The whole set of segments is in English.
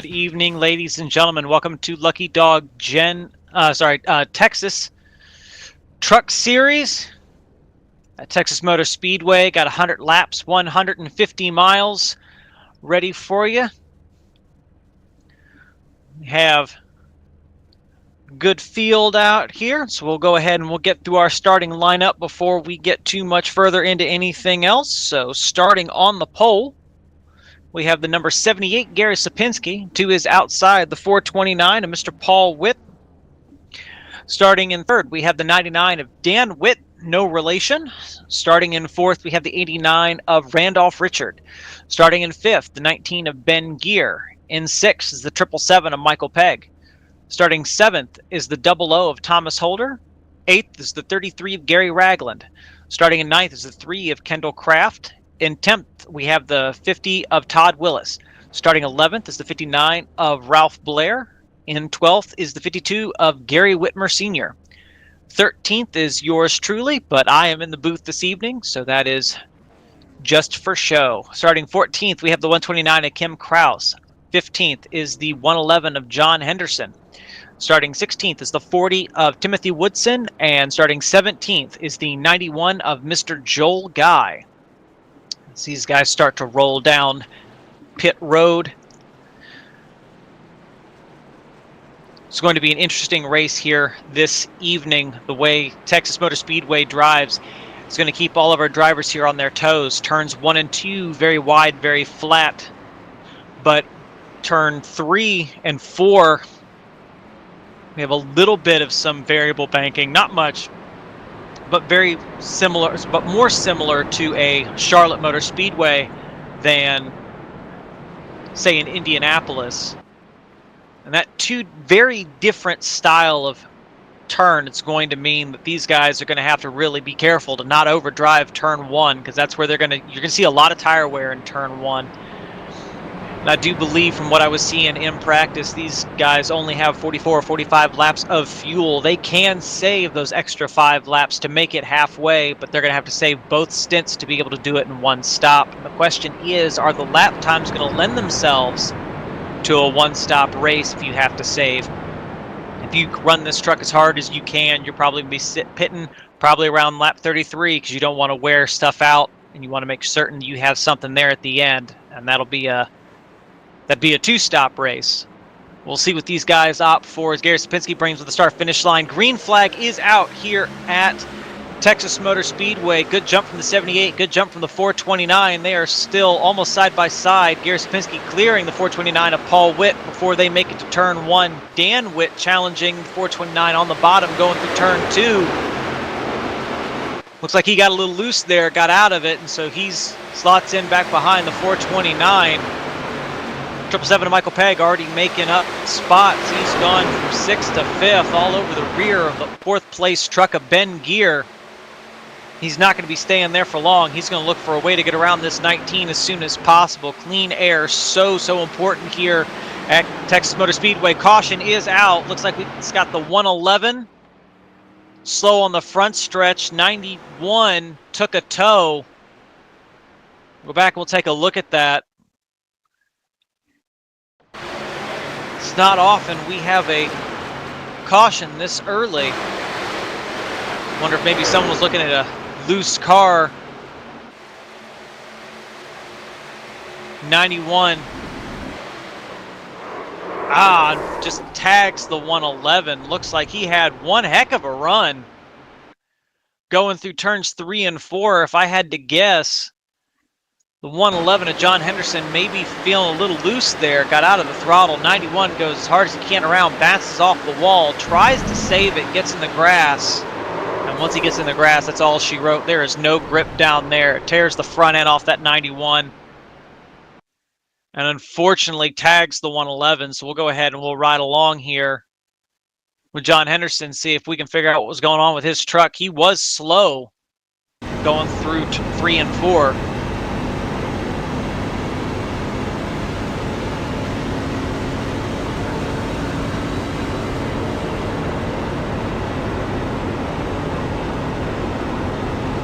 Good evening, ladies and gentlemen. Welcome to Lucky Dog Texas Truck Series at Texas Motor Speedway. Got 100 laps, 150 miles ready for you. We have good field out here, so we'll go ahead and we'll get through our starting lineup before we get too much further into anything else. So starting on the pole, we have the number 78, Gary Sapinski, to his outside, the 429 of Mr. Paul Witt. Starting in third, we have the 99 of Dan Witt, no relation. Starting in fourth, we have the 89 of Randolph Richard. Starting in fifth, the 19 of Ben Gear. In sixth is the 777 of Michael Pegg. Starting seventh is the 00 of Thomas Holder. Eighth is the 33 of Gary Ragland. Starting in ninth is the 3 of Kendall Kraft. In 10th, we have the 50 of Todd Willis. Starting 11th is the 59 of Ralph Blair. In 12th is the 52 of Gary Whitmer Sr. 13th is yours truly, but I am in the booth this evening, so that is just for show. Starting 14th, we have the 129 of Kim Krause. 15th is the 111 of John Henderson. Starting 16th is the 40 of Timothy Woodson, and starting 17th is the 91 of Mr. Joel Guy. As these guys start to roll down pit road. It's going to be an interesting race here this evening. The way Texas Motor Speedway drives is going to keep all of our drivers here on their toes. Turns 1 and 2, very wide, very flat. But turn 3 and 4, we have a little bit of some variable banking, not much, but very similar, but more similar to a Charlotte Motor Speedway than, say, in Indianapolis. And that two very different style of turn, it's going to mean that these guys are going to have to really be careful to not overdrive turn 1, because that's where you're going to see a lot of tire wear in turn 1. And I do believe from what I was seeing in practice, these guys only have 44 or 45 laps of fuel. They can save those extra 5 laps to make it halfway, but they're going to have to save both stints to be able to do it in one stop. And the question is, are the lap times going to lend themselves to a one-stop race if you have to save? If you run this truck as hard as you can, you're probably going to be pitting probably around lap 33, because you don't want to wear stuff out, and you want to make certain you have something there at the end, and that'd be a two-stop race. We'll see what these guys opt for as Gary Sapinski brings with the start-finish line. Green flag is out here at Texas Motor Speedway. Good jump from the 78, good jump from the 429. They are still almost side by side. Gary Sapinski clearing the 429 of Paul Witt before they make it to turn 1. Dan Witt challenging the 429 on the bottom going through turn 2. Looks like he got a little loose there, got out of it, and so he's slots in back behind the 429. 777 of Michael Pegg already making up spots. He's gone from 6th to 5th, all over the rear of the 4th place truck of Ben Gear. He's not going to be staying there for long. He's going to look for a way to get around this 19 as soon as possible. Clean air, so important here at Texas Motor Speedway. Caution is out. Looks like it's got the 111. Slow on the front stretch. 91 took a tow. Go back and we'll take a look at that. It's not often we have a caution this early. Wonder if maybe someone was looking at a loose car. 91. Just tags the 111. Looks like he had one heck of a run going through turns 3 and 4. If I had to guess, the 111 of John Henderson maybe feeling a little loose there, got out of the throttle. 91 goes as hard as he can around, bounces off the wall, tries to save it, gets in the grass. And once he gets in the grass, that's all she wrote. There is no grip down there. It tears the front end off that 91. And unfortunately tags the 111. So we'll go ahead and we'll ride along here with John Henderson, see if we can figure out what was going on with his truck. He was slow going through 3 and 4.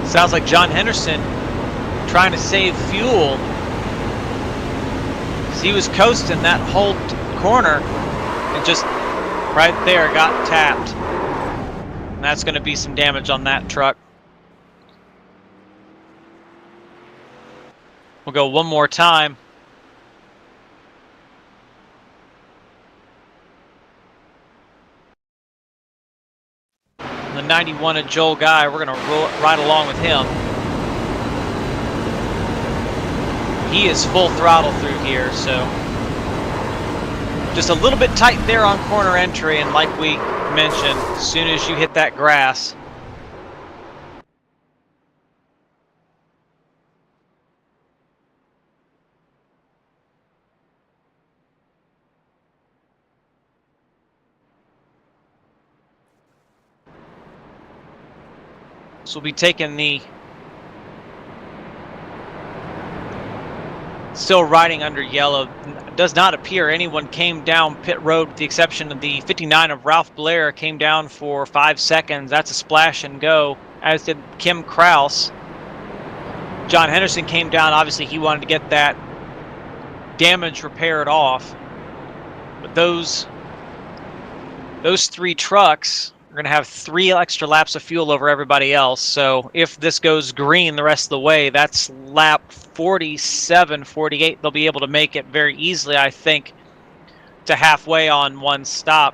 Sounds like John Henderson trying to save fuel. He was coasting that whole corner and just right there got tapped. And that's going to be some damage on that truck. We'll go one more time. The 91 of Joel Guy, we're going to ride along with him. He is full throttle through here, so just a little bit tight there on corner entry, and like we mentioned, as soon as you hit that grass, so we'll be taking the still riding under yellow. Does not appear anyone came down pit road with the exception of the 59 of Ralph Blair came down for 5 seconds. That's a splash and go, as did Kim Kraus. John Henderson came down. Obviously, he wanted to get that damage repaired off. But those 3 trucks are going to have 3 extra laps of fuel over everybody else. So if this goes green the rest of the way, that's lap 47, 48. They'll be able to make it very easily, I think, to halfway on one stop.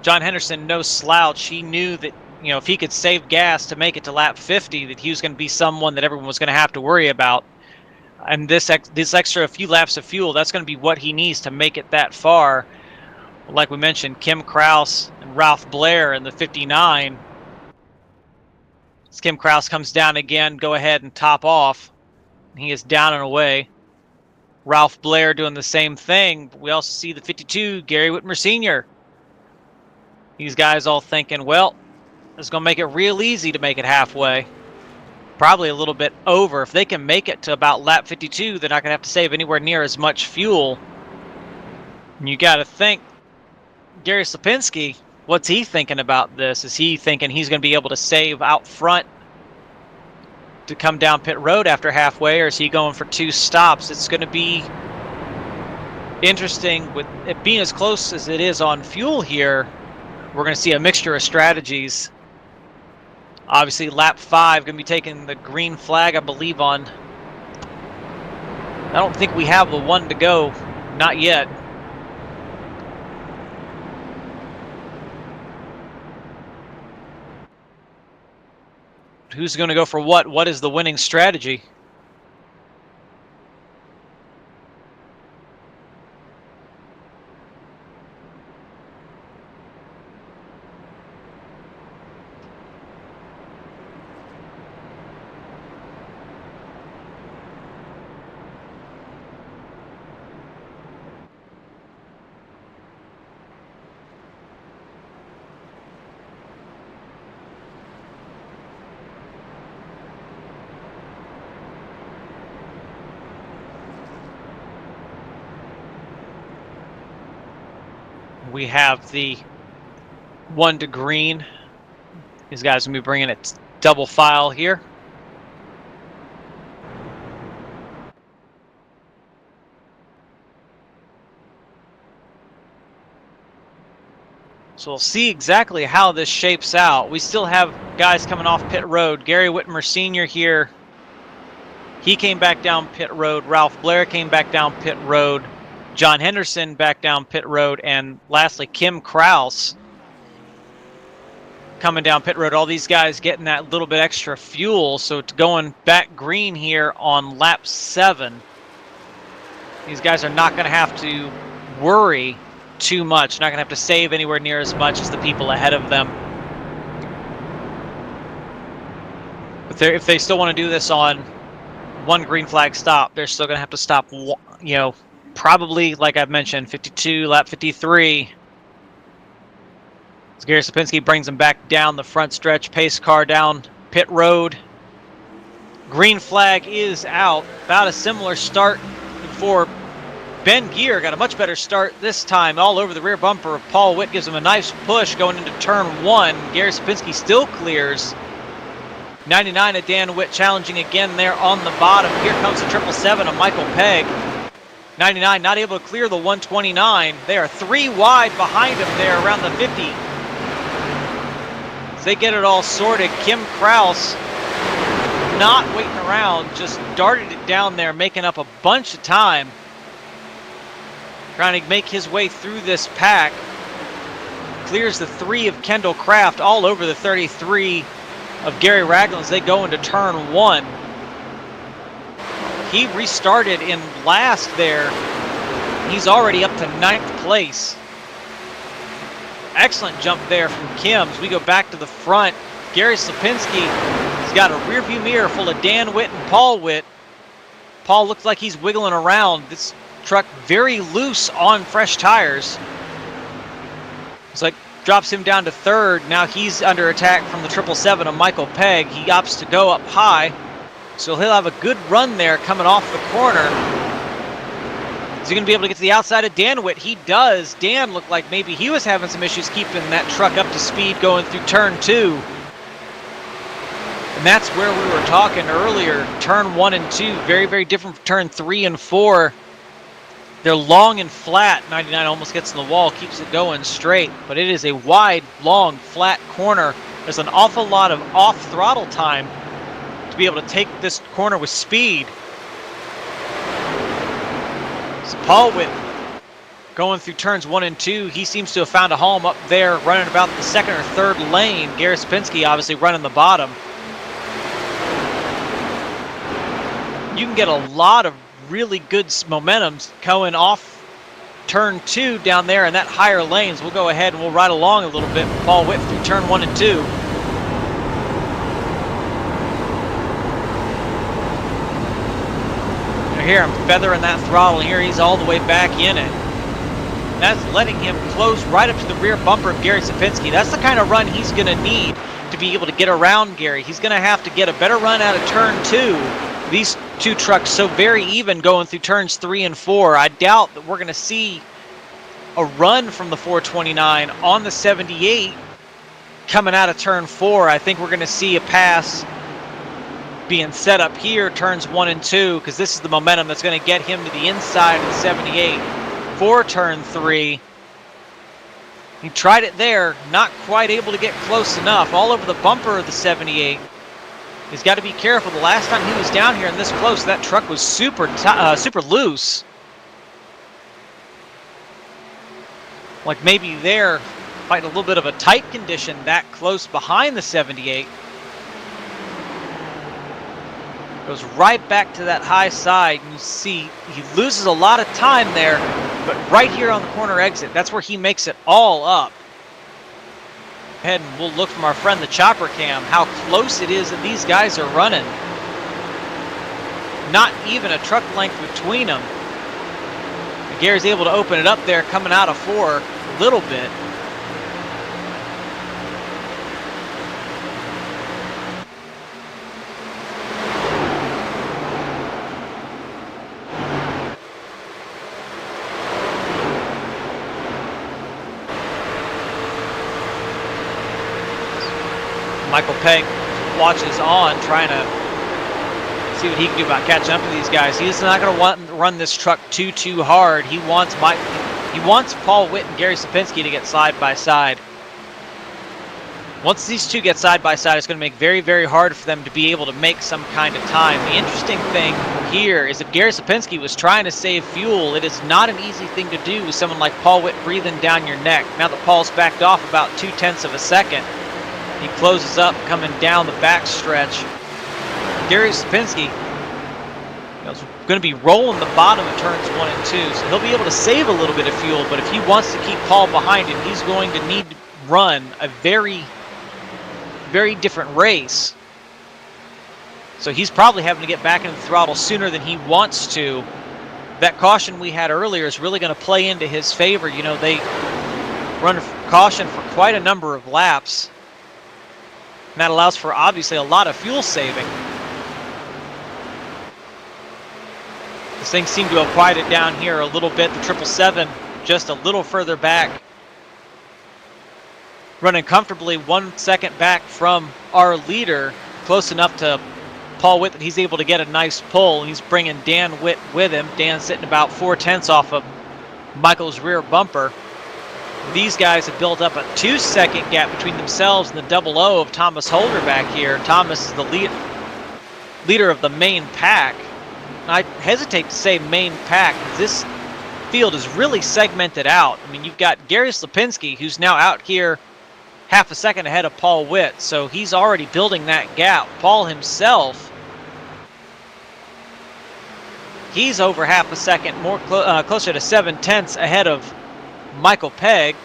John Henderson, no slouch. He knew that, you know, if he could save gas to make it to lap 50, that he was going to be someone that everyone was going to have to worry about. And this extra few laps of fuel, that's going to be what he needs to make it that far. Like we mentioned, Kim Kraus and Ralph Blair in the 59. As Kim Kraus comes down again, go ahead and top off. He is down and away. Ralph Blair doing the same thing. We also see the 52, Gary Whitmer Sr. These guys all thinking, well, it's going to make it real easy to make it halfway. Probably a little bit over. If they can make it to about lap 52, they're not going to have to save anywhere near as much fuel. And you got to think, Gary Slipinski, what's he thinking about this? Is he thinking he's going to be able to save out front to come down pit road after halfway, or is he going for 2 stops? It's going to be interesting with it being as close as it is on fuel here. We're going to see a mixture of strategies. Obviously, lap 5 going to be taking the green flag, I believe, on. I don't think we have the 1 to go, not yet. Who's going to go for what? What is the winning strategy? We have the 1 to green. These guys will be bringing it double file here. So we'll see exactly how this shapes out. We still have guys coming off pit road. Gary Whitmer Sr. here. He came back down pit road. Ralph Blair came back down pit road. John Henderson back down pit road, and lastly Kim Kraus coming down pit road. All these guys getting that little bit extra fuel, so it's going back green here on lap 7. These guys are not going to have to worry too much, not going to have to save anywhere near as much as the people ahead of them. But if they still want to do this on 1 green flag stop, they're still going to have to stop, you know, probably, like I've mentioned, 52, lap 53. As Gary Slipinski brings them back down the front stretch, pace car down pit road. Green flag is out. About a similar start for Ben Gear. Got a much better start this time, all over the rear bumper of Paul Witt. Gives him a nice push going into turn 1. Gary Slipinski still clears. 99 of Dan Witt challenging again there on the bottom. Here comes the 777 of Michael Pegg. 99 not able to clear the 129. They are 3 wide behind him there around the 50. As they get it all sorted, Kim Kraus not waiting around, just darted it down there, making up a bunch of time, trying to make his way through this pack. Clears the 3 of Kendall Kraft all over the 33 of Gary Ragland as they go into turn 1. He restarted in last there. He's already up to 9th place. Excellent jump there from Kim's. We go back to the front. Gary Slapinski has got a rear view mirror full of Dan Witt and Paul Witt. Paul looks like he's wiggling around. This truck very loose on fresh tires. It's like drops him down to 3rd. Now he's under attack from the 777 of Michael Pegg. He opts to go up high, so he'll have a good run there coming off the corner. Is he going to be able to get to the outside of Dan Witt? He does. Dan looked like maybe he was having some issues keeping that truck up to speed going through turn 2. And that's where we were talking earlier. Turn 1 and 2, very, very different from turn 3 and 4. They're long and flat. 99 almost gets in the wall, keeps it going straight, but it is a wide, long, flat corner. There's an awful lot of off-throttle time to be able to take this corner with speed. So Paul Witt going through turns 1 and 2. He seems to have found a home up there, running about the 2nd or 3rd lane. Gary Spinski obviously running the bottom. You can get a lot of really good momentum going off turn 2 down there in that higher lanes. We'll go ahead and we'll ride along a little bit with Paul Witt through turn 1 and 2. Here I'm feathering that throttle. Here he's all the way back in it. That's letting him close right up to the rear bumper of Gary Sapinski. That's the kind of run he's going to need to be able to get around Gary. He's going to have to get a better run out of turn 2. These two trucks so very even going through turns 3 and 4. I doubt that we're going to see a run from the 429 on the 78 coming out of turn 4. I think we're going to see a pass being set up here, turns 1 and 2, because this is the momentum that's going to get him to the inside of the 78 for turn 3. He tried it there, not quite able to get close enough. All over the bumper of the 78. He's got to be careful. The last time he was down here and this close, that truck was super loose. Like maybe there, fighting a little bit of a tight condition that close behind the 78. Goes right back to that high side, and you see he loses a lot of time there, but right here on the corner exit, that's where he makes it all up. Ahead and we'll look from our friend the chopper cam how close it is that these guys are running. Not even a truck length between them. And Gary's able to open it up there coming out of 4 a little bit. Michael Pegg watches on, trying to see what he can do about catching up to these guys. He's not going to want to run this truck too hard. He wants Paul Witt and Gary Sapinski to get side by side. Once these two get side by side, it's going to make very, very hard for them to be able to make some kind of time. The interesting thing here is if Gary Sapinski was trying to save fuel, it is not an easy thing to do with someone like Paul Witt breathing down your neck. Now that Paul's backed off about 0.2 of a second, he closes up coming down the back stretch. Gary Sapinski is going to be rolling the bottom of turns 1 and 2, so he'll be able to save a little bit of fuel, but if he wants to keep Paul behind him, he's going to need to run a very, very different race. So he's probably having to get back into the throttle sooner than he wants to. That caution we had earlier is really going to play into his favor. You know, they run caution for quite a number of laps. And that allows for obviously a lot of fuel saving. This thing seemed to have quieted down here a little bit. The 777 just a little further back. Running comfortably 1 second back from our leader. close enough to Paul Witt that he's able to get a nice pull, and he's bringing Dan Witt with him. Dan's sitting about 4/10 off of Michael's rear bumper. These guys have built up a 2-second gap between themselves and the double O of Thomas Holder back here. Thomas is the leader of the main pack. I hesitate to say main pack, because this field is really segmented out. I mean, you've got Gary Slapinski, who's now out here half a second ahead of Paul Witt, so he's already building that gap. Paul himself, he's over half a second, closer to 7/10 ahead of Michael Pegg.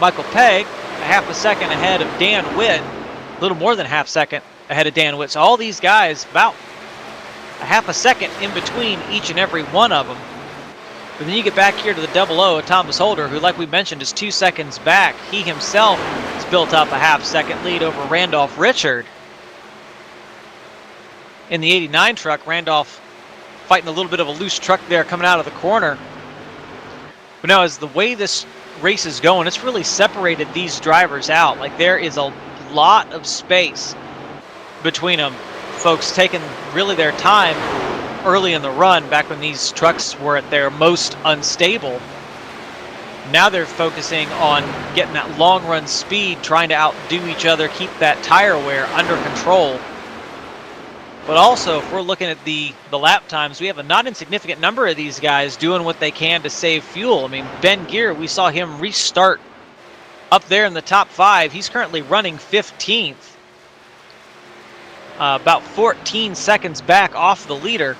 Michael Pegg, a half a second ahead of Dan Witt, a little more than half second ahead of Dan Witt. So all these guys, about a half a second in between each and every one of them. But then you get back here to the double O of Thomas Holder, who, like we mentioned, is 2 seconds back. He himself has built up a half-second lead over Randolph Richard. In the 89 truck, Randolph fighting a little bit of a loose truck there coming out of the corner. But now, as the way this race is going, it's really separated these drivers out. Like, there is a lot of space between them. Folks taking really their time early in the run, back when these trucks were at their most unstable. Now they're focusing on getting that long run speed, trying to outdo each other, keep that tire wear under control. But also, if we're looking at the lap times, we have a not insignificant number of these guys doing what they can to save fuel. I mean, Ben Gear, we saw him restart up there in the top 5. He's currently running 15th. About 14 seconds back off the leader.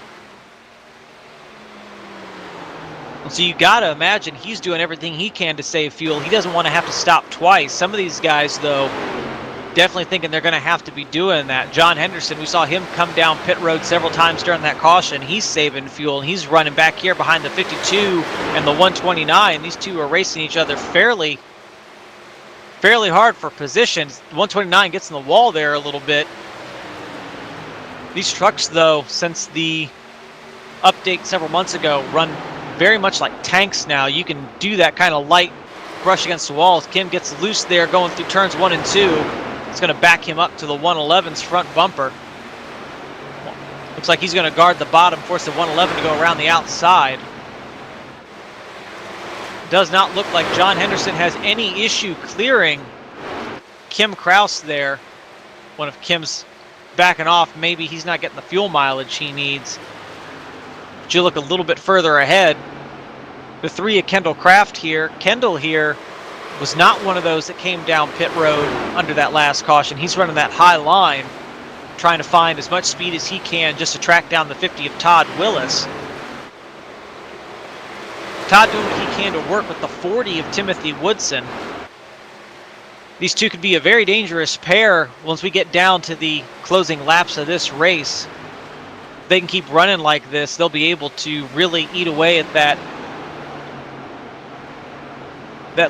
So you got to imagine he's doing everything he can to save fuel. He doesn't want to have to stop twice. Some of these guys, though, definitely thinking they're going to have to be doing that. John Henderson, we saw him come down pit road several times during that caution. He's saving fuel, and he's running back here behind the 52 and the 129. These two are racing each other fairly hard for positions. 129 gets in the wall there a little bit. These trucks, though, since the update several months ago, run very much like tanks now. You can do that kind of light brush against the walls. Kim gets loose there going through turns 1 and 2. It's going to back him up to the 111's front bumper. Looks like he's going to guard the bottom, force the 111 to go around the outside. Does not look like John Henderson has any issue clearing Kim Kraus there. One of Kim's backing off. Maybe he's not getting the fuel mileage he needs. But you look a little bit further ahead, the 3 of Kendall Kraft here. Kendall here was not one of those that came down pit road under that last caution. He's running that high line, trying to find as much speed as he can just to track down the 50 of Todd Willis. Todd doing what he can to work with the 40 of Timothy Woodson. These two could be a very dangerous pair once we get down to the closing laps of this race. If they can keep running like this, they'll be able to really eat away at that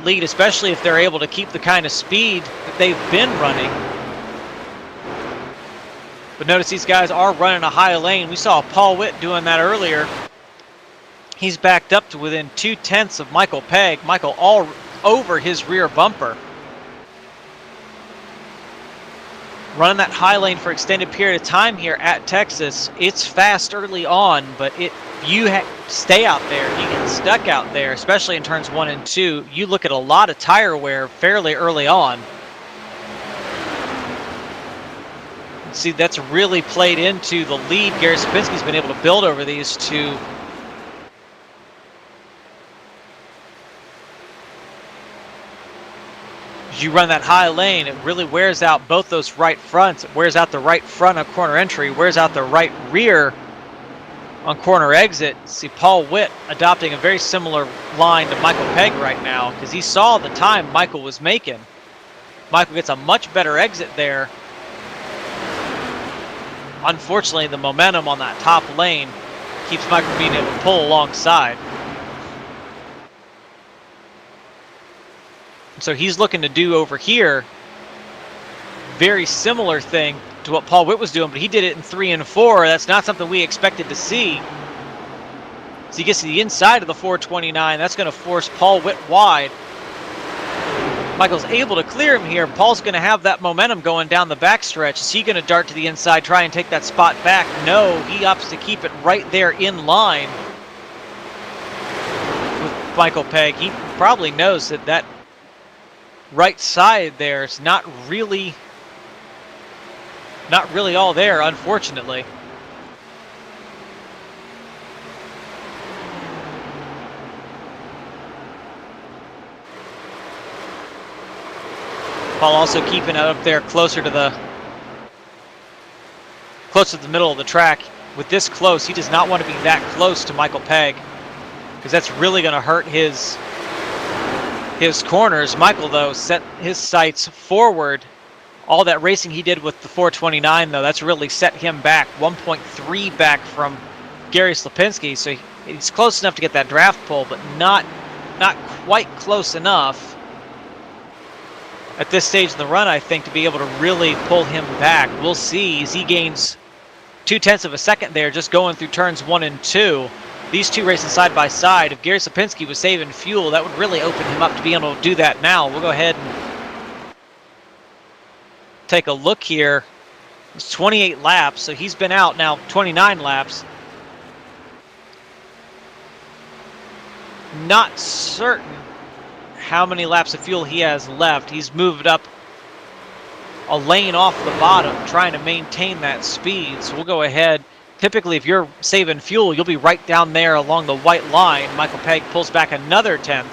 lead, especially if they're able to keep the kind of speed that they've been running. But notice these guys are running a high lane. We saw Paul Witt doing that earlier. He's backed up to within 2/10 of Michael Pegg. Michael all over his rear bumper. Running that high lane for extended period of time here at Texas. It's fast early on, but you stay out there, you get stuck out there, especially in turns 1 and 2. You look at a lot of tire wear fairly early on. See, that's really played into the lead Gary Sapinski's been able to build over these two. As you run that high lane, it really wears out both those right fronts. It wears out the right front on corner entry, wears out the right rear on corner exit. See Paul Witt adopting a very similar line to Michael Pegg right now, because he saw the time Michael was making. Michael gets a much better exit there. Unfortunately, the momentum on that top lane keeps Michael being able to pull alongside. So he's looking to do over here very similar thing to what Paul Witt was doing, but he did it in 3 and 4. That's not something we expected to see. So he gets to the inside of the 429. That's going to force Paul Witt wide. Michael's able to clear him here. Paul's going to have that momentum going down the backstretch. Is he going to dart to the inside, try and take that spot back? No, he opts to keep it right there in line with Michael Pegg. He probably knows that that right side there is not really all there, unfortunately. Paul also keeping it up there closer to the middle of the track. With this close, he does not want to be that close to Michael Pegg, because that's really going to hurt his corners. Michael, though, set his sights forward. All that racing he did with the 429, though, that's really set him back 1.3 back from Gary Slapinski. So he's close enough to get that draft pole, but not quite close enough at this stage in the run, I think, to be able to really pull him back. We'll see as he gains 0.2 of a second there just going through turns 1 and 2. These two racing side by side. If Gary Slapinski was saving fuel, that would really open him up to be able to do that now. We'll go ahead and take a look here. It's 28 laps, so he's been out now 29 laps. Not certain how many laps of fuel he has left. He's moved up a lane off the bottom, trying to maintain that speed. So we'll go ahead. Typically, if you're saving fuel, you'll be right down there along the white line. Michael Pegg pulls back another 10th.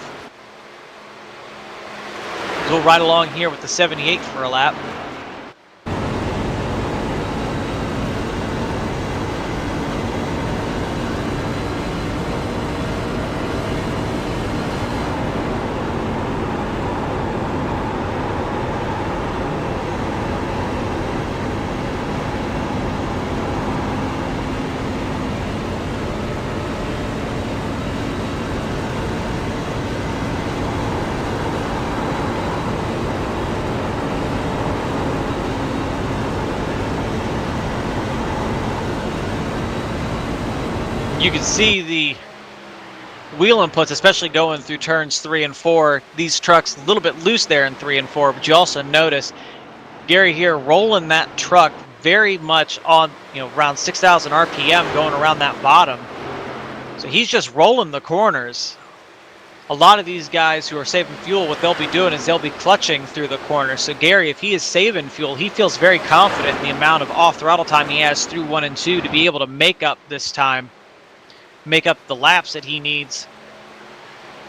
We'll ride along here with the 78 for a lap. You can see the wheel inputs, especially going through turns 3 and 4. These trucks a little bit loose there in 3 and 4, but you also notice Gary here rolling that truck very much on, around 6,000 RPM going around that bottom. So he's just rolling the corners. A lot of these guys who are saving fuel, what they'll be doing is they'll be clutching through the corners. So Gary, if he is saving fuel, he feels very confident in the amount of off throttle time he has through 1 and 2 to be able to make up this time. Make up the laps that he needs.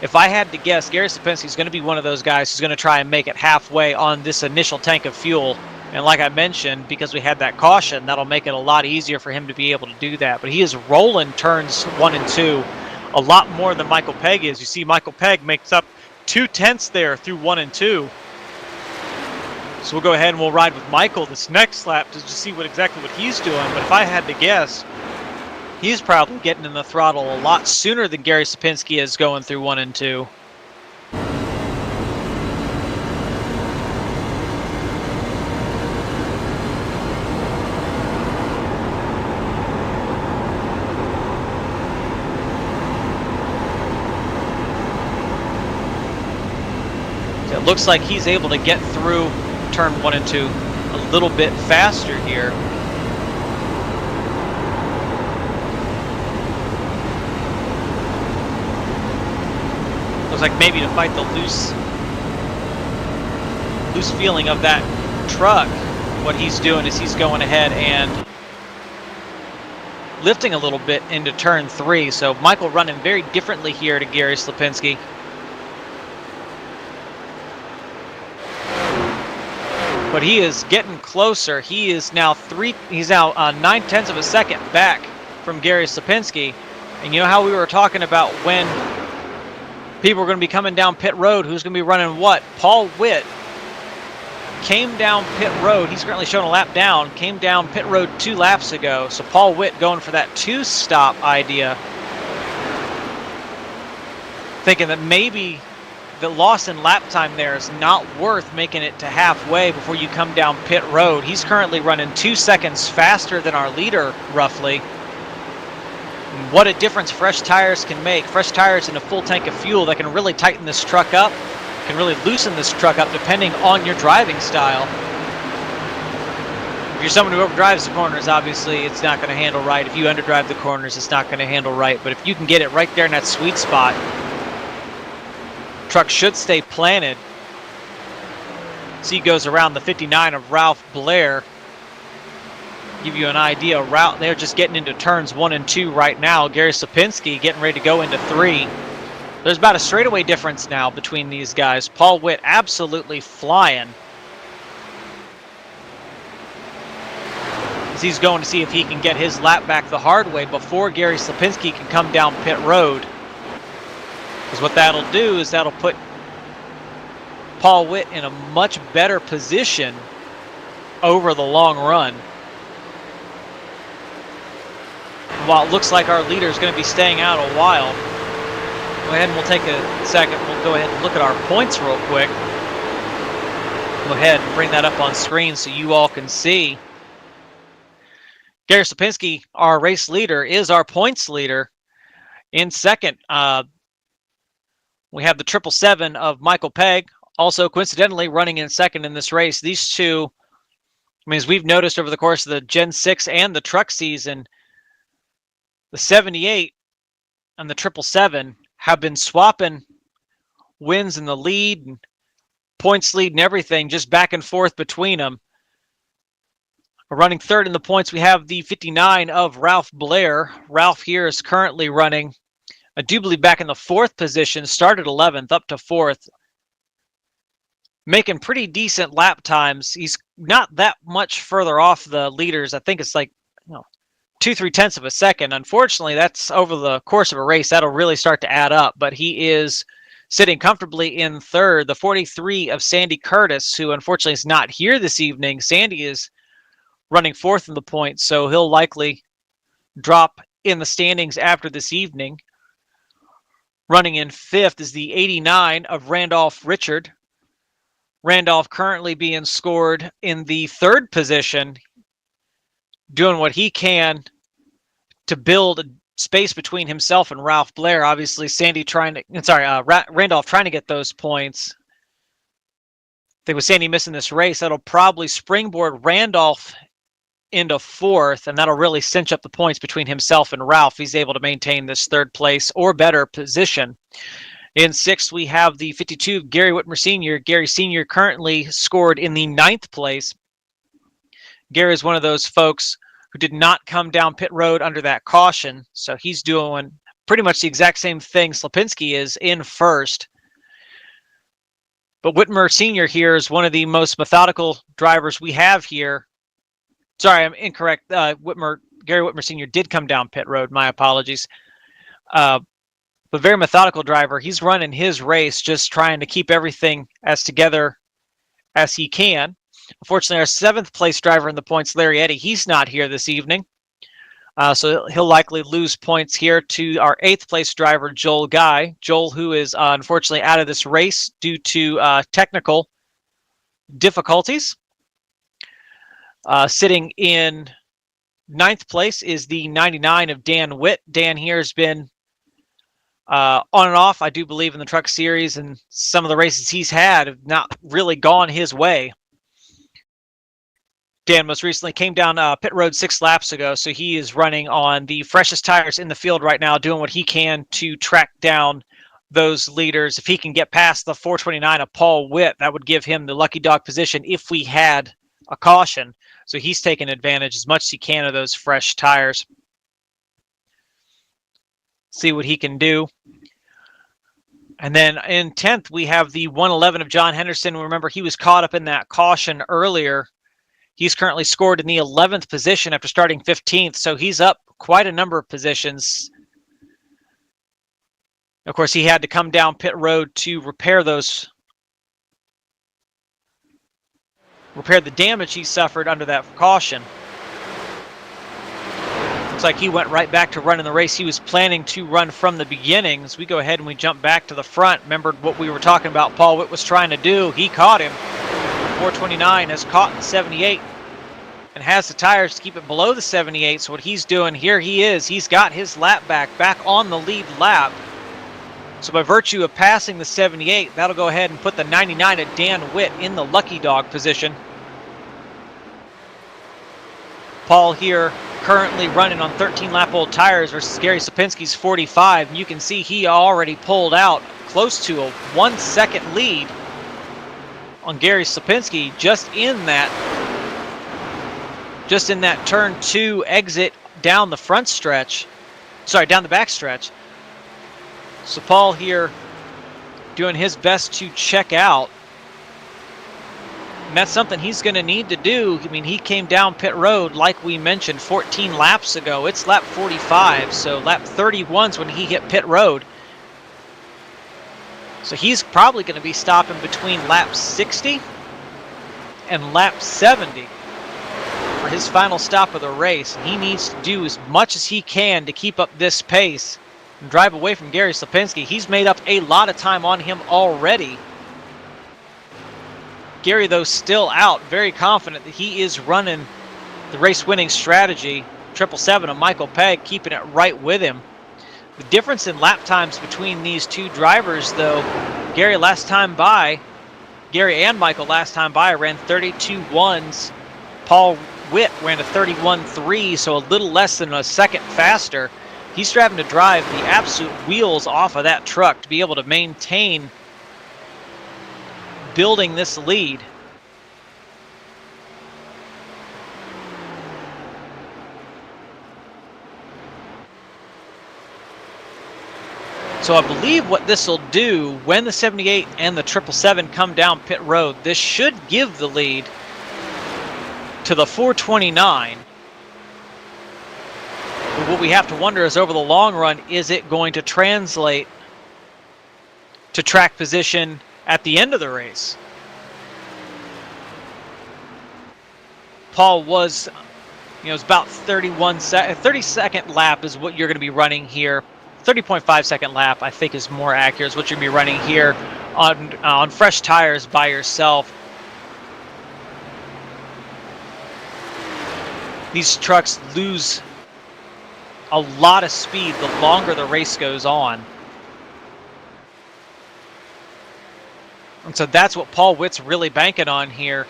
If I had to guess, Gary Slapinski is going to be one of those guys who's going to try and make it halfway on this initial tank of fuel. And like I mentioned, because we had that caution, that'll make it a lot easier for him to be able to do that. But he is rolling turns 1 and 2 a lot more than Michael Pegg is. You see Michael Pegg makes up 0.2 there through 1 and 2. So we'll go ahead and we'll ride with Michael this next lap to just see exactly what he's doing. But if I had to guess, he's probably getting in the throttle a lot sooner than Gary Slapinski is going through 1 and 2. So it looks like he's able to get through turn 1 and 2 a little bit faster here. Looks like maybe to fight the loose feeling of that truck, what he's doing is he's going ahead and lifting a little bit into turn 3. So Michael running very differently here to Gary Slapinski. But he is getting closer. He is now 9/10 of a second back from Gary Slapinski. And you know how we were talking about when people are going to be coming down pit road, who's going to be running what? Paul Witt came down pit road. He's currently showing a lap down. Came down pit road 2 laps ago. So Paul Witt going for that 2-stop idea. Thinking that maybe the loss in lap time there is not worth making it to halfway before you come down pit road. He's currently running 2 seconds faster than our leader, roughly. What a difference fresh tires can make. Fresh tires and a full tank of fuel that can really tighten this truck up can really loosen this truck up depending on your driving style. If you're someone who overdrives the corners, obviously it's not going to handle right. If you underdrive the corners, it's not going to handle right. But if you can get it right there in that sweet spot, truck should stay planted. See, goes around the 59 of Ralph Blair. Give you an idea. They're just getting into turns 1 and 2 right now. Gary Slapinski getting ready to go into 3. There's about a straightaway difference now between these guys. Paul Witt absolutely flying. As he's going to see if he can get his lap back the hard way before Gary Slapinski can come down pit road. Because what that'll do is that'll put Paul Witt in a much better position over the long run. While it looks like our leader is going to be staying out a while, go ahead and we'll take a second. We'll go ahead and look at our points real quick. Go ahead and bring that up on screen so you all can see. Gary Slapinski, our race leader, is our points leader. In second, we have the 777 of Michael Pegg, also coincidentally running in second in this race. These two, I mean, as we've noticed over the course of the Gen 6 and the truck season, the 78 and the 777 have been swapping wins in the lead and points lead and everything, just back and forth between them. Running third in the points, we have the 59 of Ralph Blair. Ralph here is currently running, I do believe, back in the 4th position, started 11th up to 4th. Making pretty decent lap times. He's not that much further off the leaders. I think it's like 2/3 of a second. Unfortunately, that's over the course of a race. That'll really start to add up. But he is sitting comfortably in third. The 43 of Sandy Curtis, who unfortunately is not here this evening. Sandy is running 4th in the points, so he'll likely drop in the standings after this evening. Running in 5th is the 89 of Randolph Richard. Randolph currently being scored in the 3rd position, doing what he can to build a space between himself and Ralph Blair. Obviously, Randolph trying to get those points. I think with Sandy missing this race, that'll probably springboard Randolph into 4th, and that'll really cinch up the points between himself and Ralph. He's able to maintain this 3rd place or better position. In 6th, we have the 52, Gary Whitmer Sr. Gary Sr. currently scored in the 9th place. Gary is one of those folks who did not come down pit road under that caution, so he's doing pretty much the exact same thing Slapinski is in 1st. But Whitmer Sr. here is one of the most methodical drivers we have here. Sorry, I'm incorrect. Gary Whitmer Sr. did come down pit road. My apologies. But very methodical driver. He's running his race, just trying to keep everything as together as he can. Unfortunately, our 7th place driver in the points, Larry Eddy, he's not here this evening. So he'll likely lose points here to our 8th place driver, Joel Guy. Joel, who is unfortunately out of this race due to technical difficulties. Sitting in 9th place is the 99 of Dan Witt. Dan here has been on and off, I do believe, in the truck series, and some of the races he's had have not really gone his way. Dan most recently came down pit road 6 laps ago, so he is running on the freshest tires in the field right now, doing what he can to track down those leaders. If he can get past the 429 of Paul Witt, that would give him the lucky dog position if we had a caution. So he's taking advantage as much as he can of those fresh tires. See what he can do. And then in 10th, we have the 111 of John Henderson. Remember, he was caught up in that caution earlier. He's currently scored in the 11th position after starting 15th, so he's up quite a number of positions. Of course, he had to come down pit road to repair the damage he suffered under that caution. Looks like he went right back to running the race he was planning to run from the beginning. As we go ahead and we jump back to the front, remember what we were talking about Paul Witt was trying to do. He caught him. 429 has caught the 78 and has the tires to keep it below the 78. So what he's doing here, he's got his lap back on the lead lap. So by virtue of passing the 78, that'll go ahead and put the 99 of Dan Witt in the lucky dog position. Paul here currently running on 13-lap old tires versus Gary Sapinski's 45. And you can see he already pulled out close to a 1 second lead on Gary Sapinski just in that turn 2 exit down the front stretch. Sorry, down the back stretch. So Paul here doing his best to check out. And that's something he's going to need to do. I mean, he came down pit road, like we mentioned, 14 laps ago. It's lap 45, so lap 31's when he hit pit road. So he's probably going to be stopping between lap 60 and lap 70 for his final stop of the race. He needs to do as much as he can to keep up this pace and drive away from Gary Sapinski. He's made up a lot of time on him already. Gary, though, still out, very confident that he is running the race-winning strategy. 777 of Michael Pegg keeping it right with him. The difference in lap times between these two drivers, though, Gary and Michael last time by ran 32.1s. Paul Witt ran a 31.3, so a little less than a second faster. He's having to drive the absolute wheels off of that truck to be able to maintain building this lead. So I believe what this will do when the 78 and the 777 come down pit road, this should give the lead to the 429. But what we have to wonder is over the long run, is it going to translate to track position at the end of the race? Paul was, it's about 30-second lap is what you're going to be running here. 30.5 second lap, I think, is more accurate. Is what you're going to be running here on fresh tires by yourself. These trucks lose a lot of speed the longer the race goes on. And so that's what Paul Witt's really banking on here.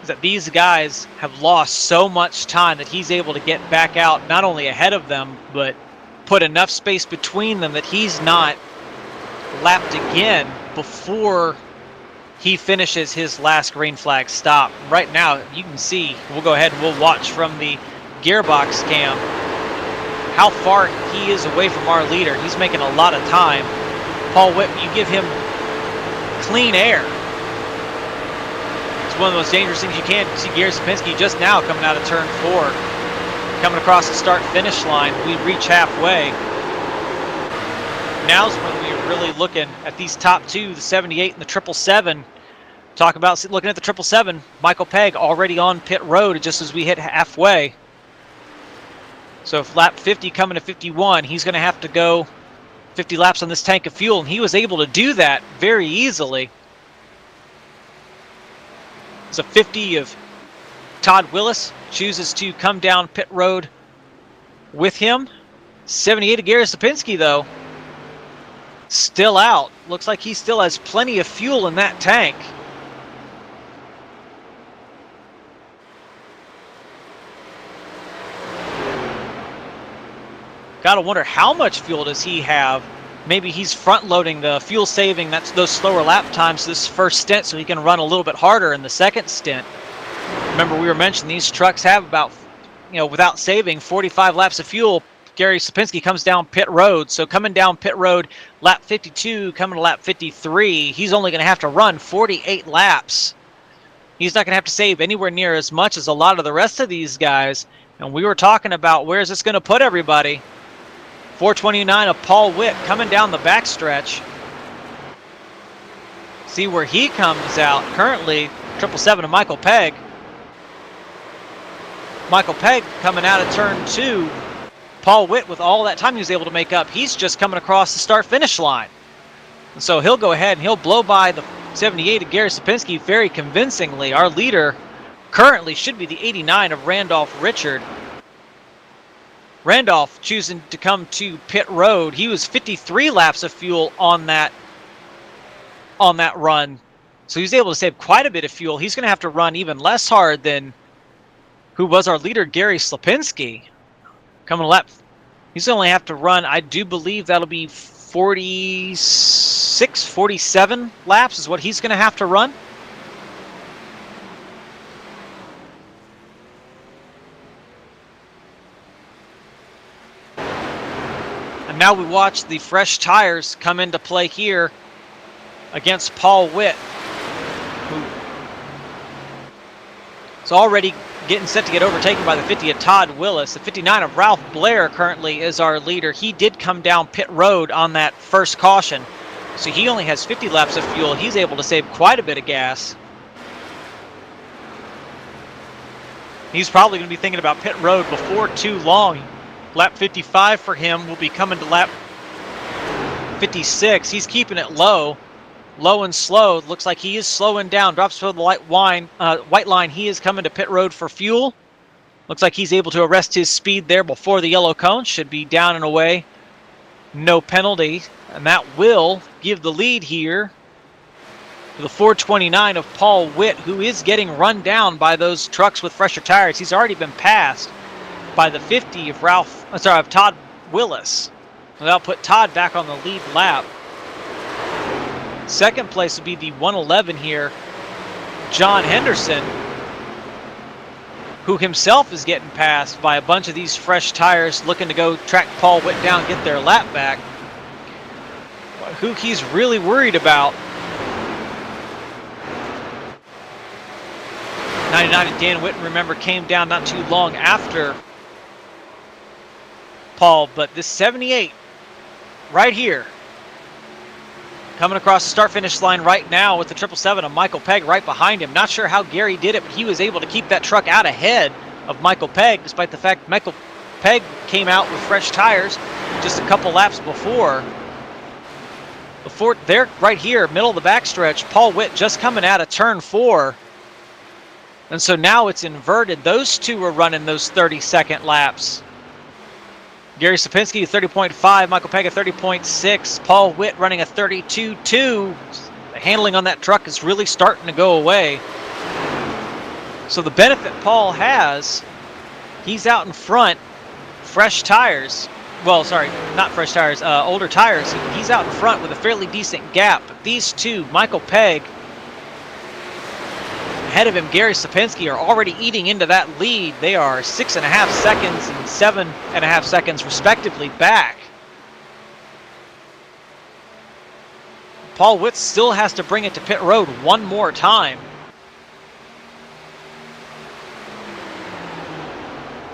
Is that these guys have lost so much time that he's able to get back out not only ahead of them, but put enough space between them that he's not lapped again before he finishes his last green flag stop. Right now, you can see, we'll go ahead and we'll watch from the gearbox cam how far he is away from our leader. He's making a lot of time. Paul Witt, you give him clean air. It's one of the most dangerous things you can. You see Gary Sapinski just now coming out of turn 4, coming across the start-finish line. We reach halfway. Now's when we're really looking at these top two, the 78 and the 777. Talk about looking at the 777. Michael Pegg already on pit road just as we hit halfway. So if lap 50 coming to 51, he's going to have to go 50 laps on this tank of fuel, and he was able to do that very easily. It's a 50 of Todd Willis chooses to come down pit road with him. 78 of Gary Sapinski, though, still out. Looks like he still has plenty of fuel in that tank. Gotta wonder how much fuel does he have. Maybe he's front-loading the fuel saving, that's those slower lap times this first stint, so he can run a little bit harder in the second stint. Remember, we were mentioning these trucks have about, without saving, 45 laps of fuel. Gary Sapinski comes down pit road, so coming down pit road, lap 52, coming to lap 53, he's only going to have to run 48 laps. He's not going to have to save anywhere near as much as a lot of the rest of these guys. And we were talking about where's this going to put everybody. 429 of Paul Witt coming down the backstretch. See where he comes out. Currently, 777 of Michael Pegg. Michael Pegg coming out of turn 2. Paul Witt, with all that time he was able to make up, he's just coming across the start-finish line. And so he'll go ahead and he'll blow by the 78 of Gary Sapinski very convincingly. Our leader currently should be the 89 of Randolph Richard. Randolph choosing to come to pit road. He was 53 laps of fuel on that run. So he was able to save quite a bit of fuel. He's going to have to run even less hard than who was our leader, Gary Slapinski. Coming lap, he's going to only have to run, I do believe that'll be 46, 47 laps is what he's going to have to run. And now we watch the fresh tires come into play here against Paul Witt, who is already getting set to get overtaken by the 50 of Todd Willis. The 59 of Ralph Blair currently is our leader. He did come down pit road on that first caution, so he only has 50 laps of fuel. He's able to save quite a bit of gas. He's probably going to be thinking about pit road before too long. Lap 55 for him will be coming to lap 56. He's keeping it low and slow. Looks like he is slowing down. Drops for the white line. He is coming to pit road for fuel. Looks like he's able to arrest his speed there before the yellow cone. Should be down and away. No penalty. And that will give the lead here to the 429 of Paul Witt, who is getting run down by those trucks with fresher tires. He's already been passed by the 50 of Todd Willis. So that'll put Todd back on the lead lap. Second place would be the 111 here, John Henderson, who himself is getting passed by a bunch of these fresh tires looking to go track Paul Witt down, get their lap back. But who he's really worried about, 99 and Dan Whitten, remember, came down not too long after Paul, but this 78 right here, coming across the start-finish line right now with the 777 of Michael Pegg right behind him. Not sure how Gary did it, but he was able to keep that truck out ahead of Michael Pegg, despite the fact Michael Pegg came out with fresh tires just a couple laps before. They're right here, middle of the backstretch. Paul Witt just coming out of turn 4. And so now it's inverted. Those two are running those 30-second laps. Gary Sapinski a 30.5, Michael Pegg a 30.6, Paul Witt running a 32.2. The handling on that truck is really starting to go away. So the benefit Paul has, he's out in front, fresh tires. Well, sorry, not fresh tires, older tires. He's out in front with a fairly decent gap. But these two, Michael Pegg, ahead of him, Gary Sapinski, are already eating into that lead. They are 6.5 seconds and 7.5 seconds respectively back. Paul Witt still has to bring it to pit road one more time.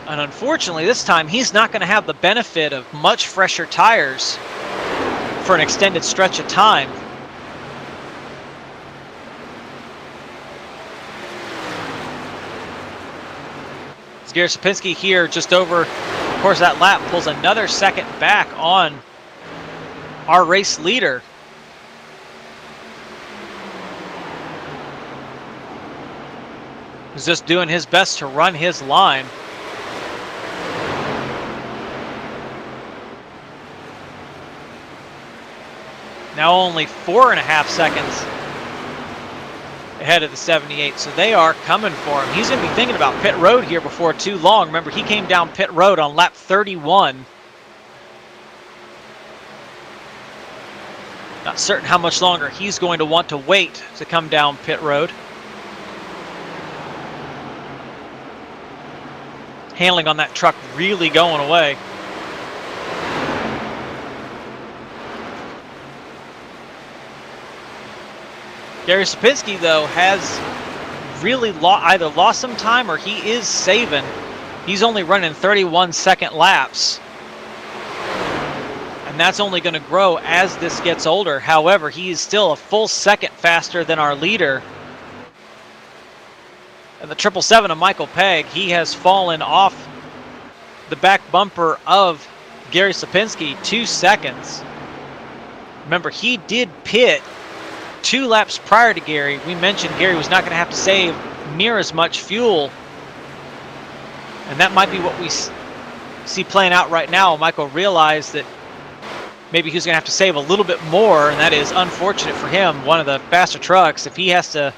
And unfortunately, this time he's not going to have the benefit of much fresher tires for an extended stretch of time. Gary Sapinski here just over the course of that lap pulls another second back on our race leader. He's just doing his best to run his line. Now only 4.5 seconds ahead of the 78, so they are coming for him. He's going to be thinking about pit road here before too long. Remember, he came down pit road on lap 31. Not certain how much longer he's going to want to wait to come down pit road. Handling on that truck really going away. Gary Sapinski, though, has really either lost some time or he is saving. He's only running 31-second laps. And that's only going to grow as this gets older. However, he is still a full second faster than our leader. And the 777 of Michael Pegg, he has fallen off the back bumper of Gary Sapinski 2 seconds. Remember, he did pit 2 laps prior to Gary. We mentioned Gary was not going to have to save near as much fuel. And that might be what we see playing out right now, Michael realized that maybe he's going to have to save a little bit more, and that is unfortunate for him. One of the faster trucks, if he has to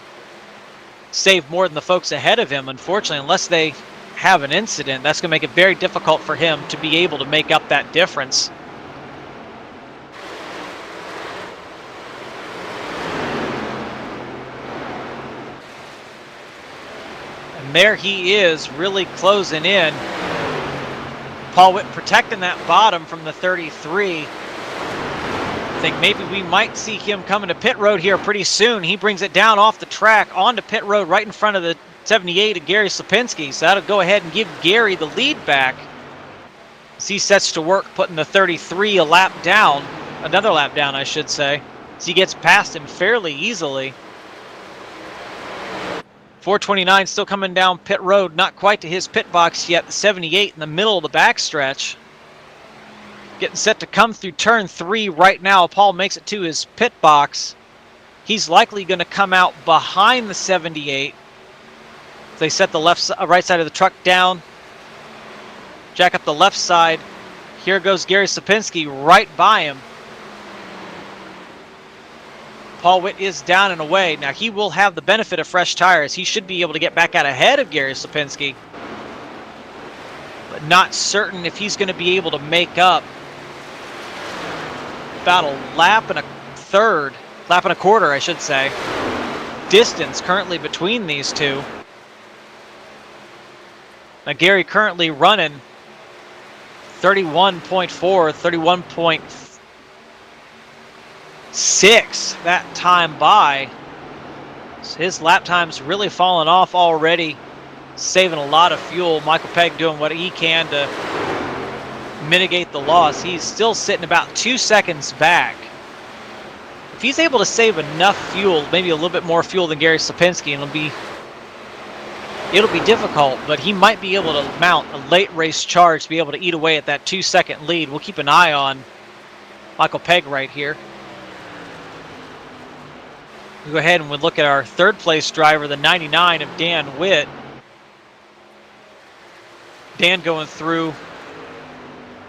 save more than the folks ahead of him, unfortunately, unless they have an incident, that's going to make it very difficult for him to be able to make up that difference. And there he is, really closing in. Paul Witt protecting that bottom from the 33. I think maybe we might see him coming to pit road here pretty soon. He brings it down off the track onto pit road right in front of the 78 of Gary Slapinski. So that'll go ahead and give Gary the lead back as he sets to work putting the 33 a lap down, another lap down I should say, as he gets past him fairly easily. 429 still coming down pit road, not quite to his pit box yet. The 78 in the middle of the backstretch. Getting set to come through turn 3 right now. Paul makes it to his pit box. He's likely going to come out behind the 78. They set the right side of the truck down. Jack up the left side. Here goes Gary Slapinski right by him. Paul Witt is down and away. Now he will have the benefit of fresh tires. He should be able to get back out ahead of Gary Slapinski. But not certain if he's going to be able to make up about a lap and a quarter, I should say, distance currently between these two. Now Gary currently running 31.4, 31.6 that time by. So his lap time's really fallen off already, saving a lot of fuel. Michael Pegg doing what he can to mitigate the loss. He's still sitting about 2 seconds back. If he's able to save enough fuel, maybe a little bit more fuel than Gary Slapinski, and it'll be difficult, but he might be able to mount a late race charge to be able to eat away at that 2 second lead. We'll keep an eye on Michael Pegg right here. We'll go ahead and we'll look at our third place driver, the 99 of Dan Witt. Dan going through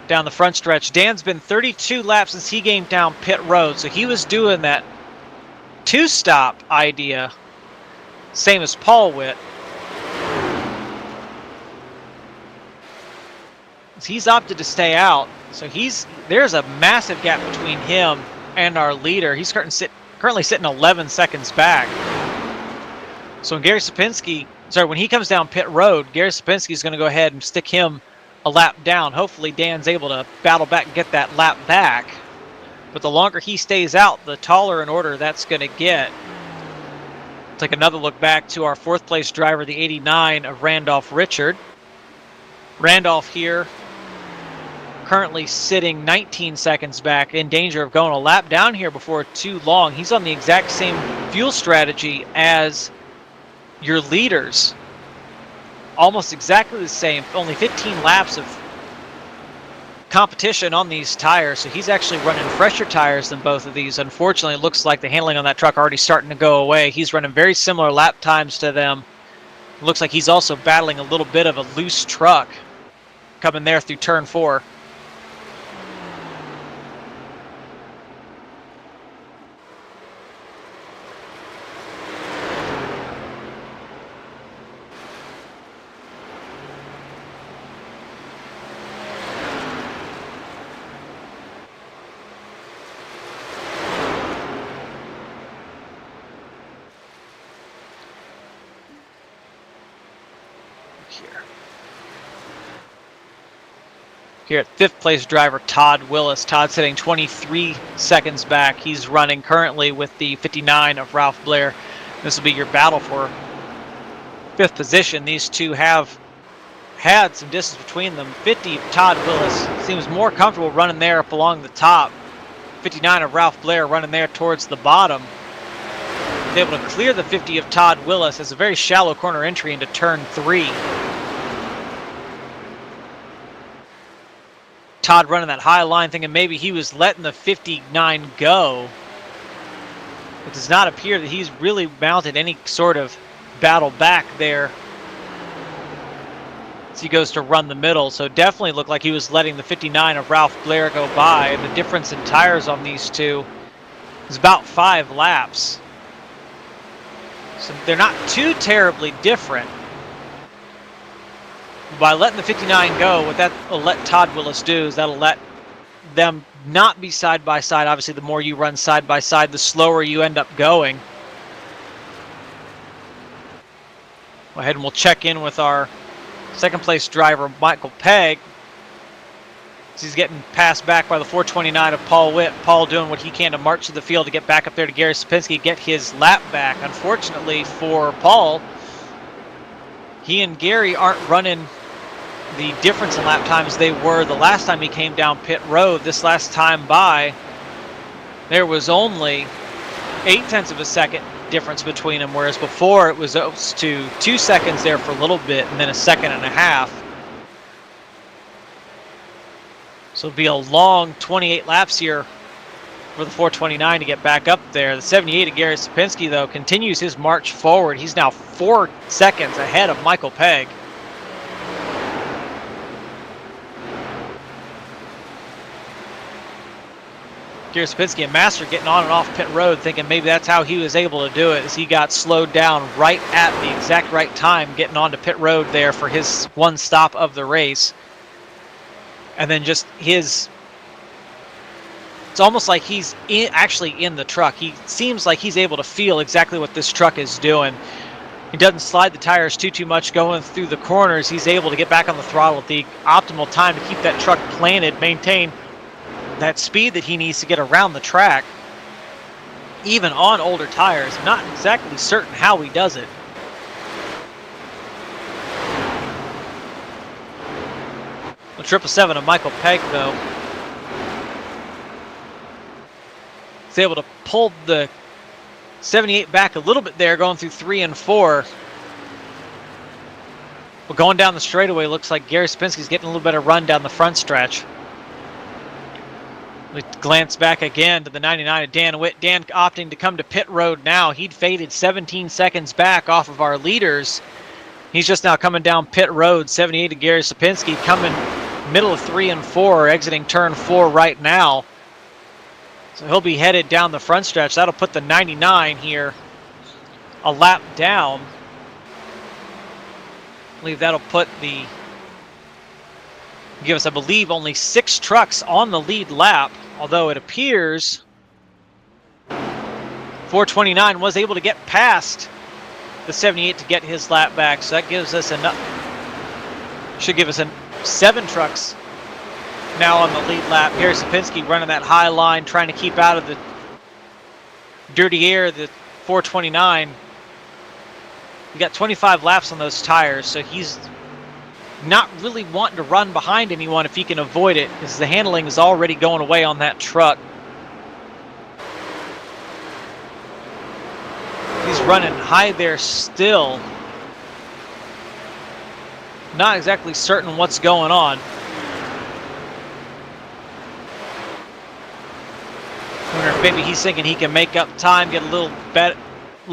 down the front stretch. Dan's been 32 laps since he came down pit road, so he was doing that two-stop idea, same as Paul Witt. He's opted to stay out, so there's a massive gap between him and our leader. He's currently sitting 11 seconds back. So when he comes down pit road, Gary Slapinski is going to go ahead and stick him a lap down. Hopefully Dan's able to battle back and get that lap back. But the longer he stays out, the taller in order that's going to get. Take another look back to our fourth place driver, the 89 of Randolph Richard. Randolph here currently sitting 19 seconds back, in danger of going a lap down here before too long. He's on the exact same fuel strategy as your leaders. Almost exactly the same, only 15 laps of competition on these tires, so he's actually running fresher tires than both of these. Unfortunately, it looks like the handling on that truck already starting to go away. He's running very similar lap times to them. It looks like he's also battling a little bit of a loose truck coming there through turn 4. Here at fifth place driver Todd Willis. Todd sitting 23 seconds back. He's running currently with the 59 of Ralph Blair. This will be your battle for fifth position. These two have had some distance between them. 50 of Todd Willis seems more comfortable running there up along the top. 59 of Ralph Blair running there towards the bottom. He's able to clear the 50 of Todd Willis as a very shallow corner entry into turn 3. Todd running that high line, thinking maybe he was letting the 59 go. It does not appear that he's really mounted any sort of battle back there as he goes to run the middle. So definitely looked like he was letting the 59 of Ralph Blair go by. And the difference in tires on these two is about 5 laps. So they're not too terribly different. By letting the 59 go, what that will let Todd Willis do is that'll let them not be side by side. Obviously, the more you run side by side, the slower you end up going. Go ahead and we'll check in with our second place driver, Michael Pegg. He's getting passed back by the 429 of Paul Witt. Paul doing what he can to march to the field to get back up there to Gary Sapinski, get his lap back. Unfortunately for Paul, he and Gary aren't running the difference in lap times they were the last time he came down pit road. This last time by, there was only 0.8 of a second difference between them, whereas before it was to 2 seconds there for a little bit and then 1.5 seconds. So it'll be a long 28 laps here for the 429 to get back up there. The 78 of Gary Sapinski, though, continues his march forward. He's now 4 seconds ahead of Michael Pegg. Gary Sapinski, a master, getting on and off pit road, thinking maybe that's how he was able to do it, as he got slowed down right at the exact right time, getting onto pit road there for his one stop of the race. And then just it's almost like he's actually in the truck. He seems like he's able to feel exactly what this truck is doing. He doesn't slide the tires too much going through the corners. He's able to get back on the throttle at the optimal time to keep that truck planted, maintain that speed that he needs to get around the track, even on older tires. I'm not exactly certain how he does it. The 777 of Michael Pegg, though, is able to pull the 78 back a little bit there, going through 3 and 4. But going down the straightaway, looks like Gary Sapinski's getting a little bit of run down the front stretch. We glance back again to the 99 of Dan Witt. Dan opting to come to pit road now. He'd faded 17 seconds back off of our leaders. He's just now coming down pit road. 78 of Gary Sapinski coming middle of 3 and 4, exiting turn 4 right now. So he'll be headed down the front stretch. That'll put the 99 here a lap down. I believe that'll put give us, I believe, only 6 trucks on the lead lap, although it appears 429 was able to get past the 78 to get his lap back. So that gives us should give us 7 trucks now on the lead lap. Gary Sapinski running that high line, trying to keep out of the dirty air. The 429, he got 25 laps on those tires, so he's not really wanting to run behind anyone if he can avoid it, because the handling is already going away on that truck. He's running high there still. Not exactly certain what's going on. I wonder if maybe he's thinking he can make up time, get a little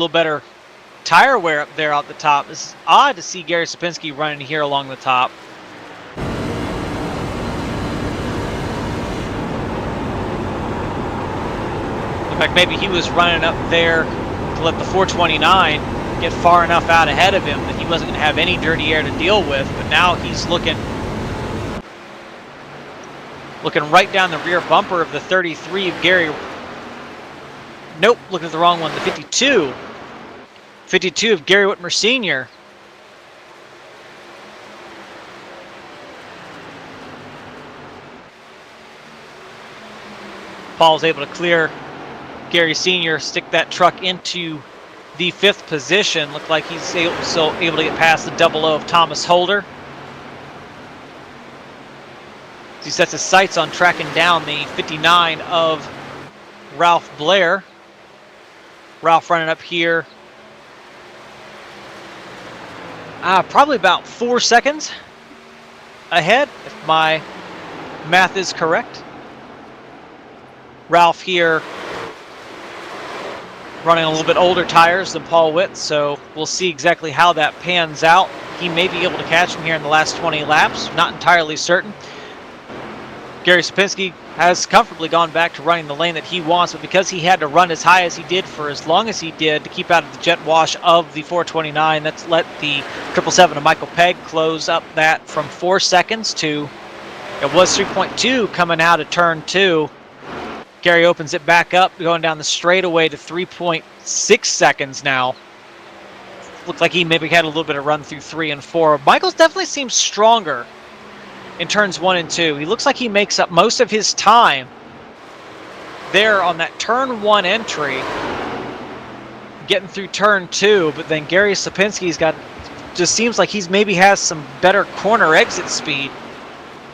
better tire wear up there at the top. It's odd to see Gary Sapinski running here along the top. In fact, maybe he was running up there to let the 429 get far enough out ahead of him that he wasn't going to have any dirty air to deal with. But now he's looking right down the rear bumper of the 33 of Gary. Nope, looking at the wrong one, the 52. 52 of Gary Whitmer Sr. Paul's able to clear Gary Sr., stick that truck into the 5th position. Looked like he's also able to get past the 00 of Thomas Holder. He sets his sights on tracking down the 59 of Ralph Blair. Ralph running up here. Probably about 4 seconds ahead, if my math is correct. Ralph here running a little bit older tires than Paul Witt, so we'll see exactly how that pans out he may be able to catch him here in the last 20 laps. Not entirely certain. Gary Sapinski has comfortably gone back to running the lane that he wants, but because he had to run as high as he did for as long as he did to keep out of the jet wash of the 429, that's let the 777 of Michael Pegg close up that from 4 seconds to, it was 3.2 coming out of turn 2. Gary opens it back up, going down the straightaway to 3.6 seconds now. Looked like he maybe had a little bit of run through 3 and 4. Michaels definitely seems stronger in turns 1 and 2. He looks like he makes up most of his time there on that turn 1 entry, getting through turn 2, but then Gary Sapinski's got, just seems like he's maybe has some better corner exit speed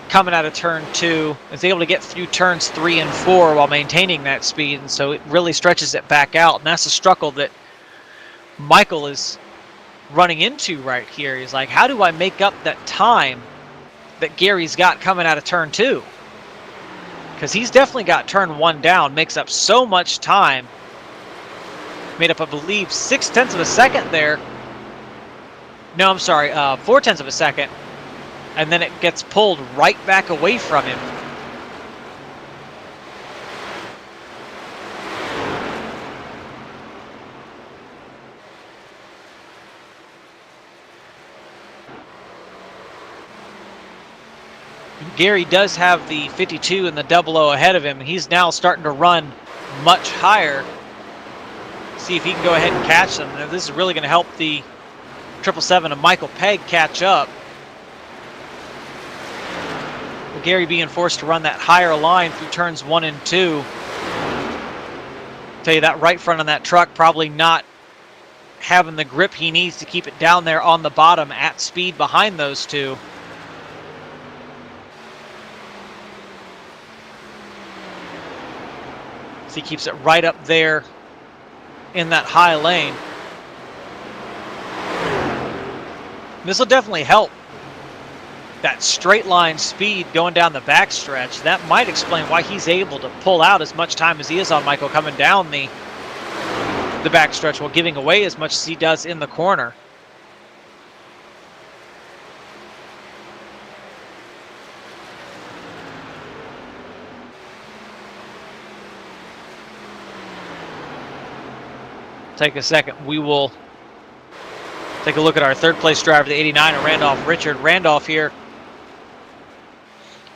coming out of turn 2. Is able to get through turns 3 and 4 while maintaining that speed, and so it really stretches it back out, and that's the struggle that Michael is running into right here. He's like, how do I make up that time that Gary's got coming out of turn 2? Because he's definitely got turn 1 down, makes up so much time. Made up, I believe, 0.6 of a second there. No, I'm sorry, 0.4 of a second. And then it gets pulled right back away from him. Gary does have the 52 and the 00 ahead of him, and he's now starting to run much higher. See if he can go ahead and catch them. Now, this is really going to help the 777 of Michael Pegg catch up. Well, Gary being forced to run that higher line through turns 1 and 2. Tell you that right front on that truck probably not having the grip he needs to keep it down there on the bottom at speed behind those two. He keeps it right up there in that high lane. This will definitely help that straight line speed going down the backstretch. That might explain why he's able to pull out as much time as he is on Michael coming down the backstretch while giving away as much as he does in the corner. Take a second. We will take a look at our third place driver, the 89, Randolph Richard. Randolph here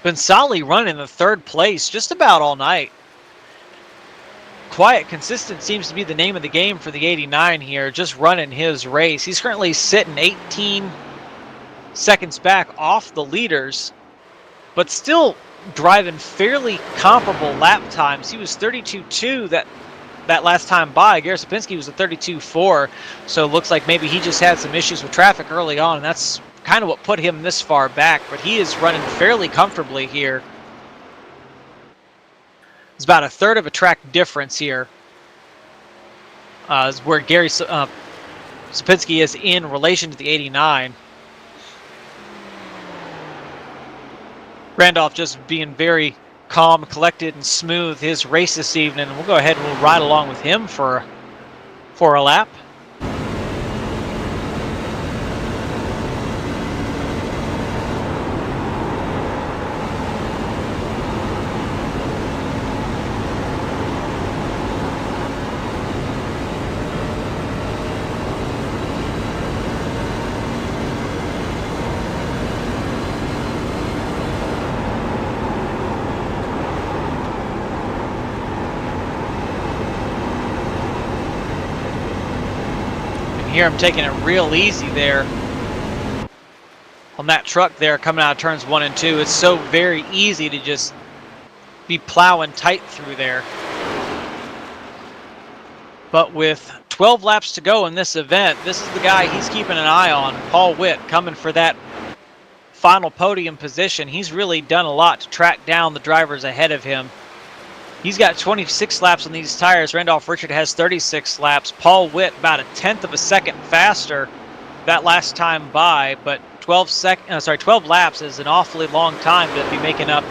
been solidly running the third place just about all night. Quiet, consistent seems to be the name of the game for the 89 here, just running his race. He's currently sitting 18 seconds back off the leaders, but still driving fairly comparable lap times. He was 32.2 that last time by. Gary Sapinski was a 32.4, so it looks like maybe he just had some issues with traffic early on, and that's kind of what put him this far back, but he is running fairly comfortably here. It's about a third of a track difference here, is where Gary Sapinski is in relation to the 89. Randolph just being very calm, collected, and smooth his race this evening. We'll go ahead and we'll ride along with him for a lap. Here I'm taking it real easy there on that truck there coming out of turns 1 and 2. It's so very easy to just be plowing tight through there. But with 12 laps to go in this event, this is the guy he's keeping an eye on, Paul Witt, coming for that final podium position. He's really done a lot to track down the drivers ahead of him. He's got 26 laps on these tires. Randolph Richard has 36 laps. Paul Witt about a 1/10 of a second faster that last time by, but 12 laps is an awfully long time to be making up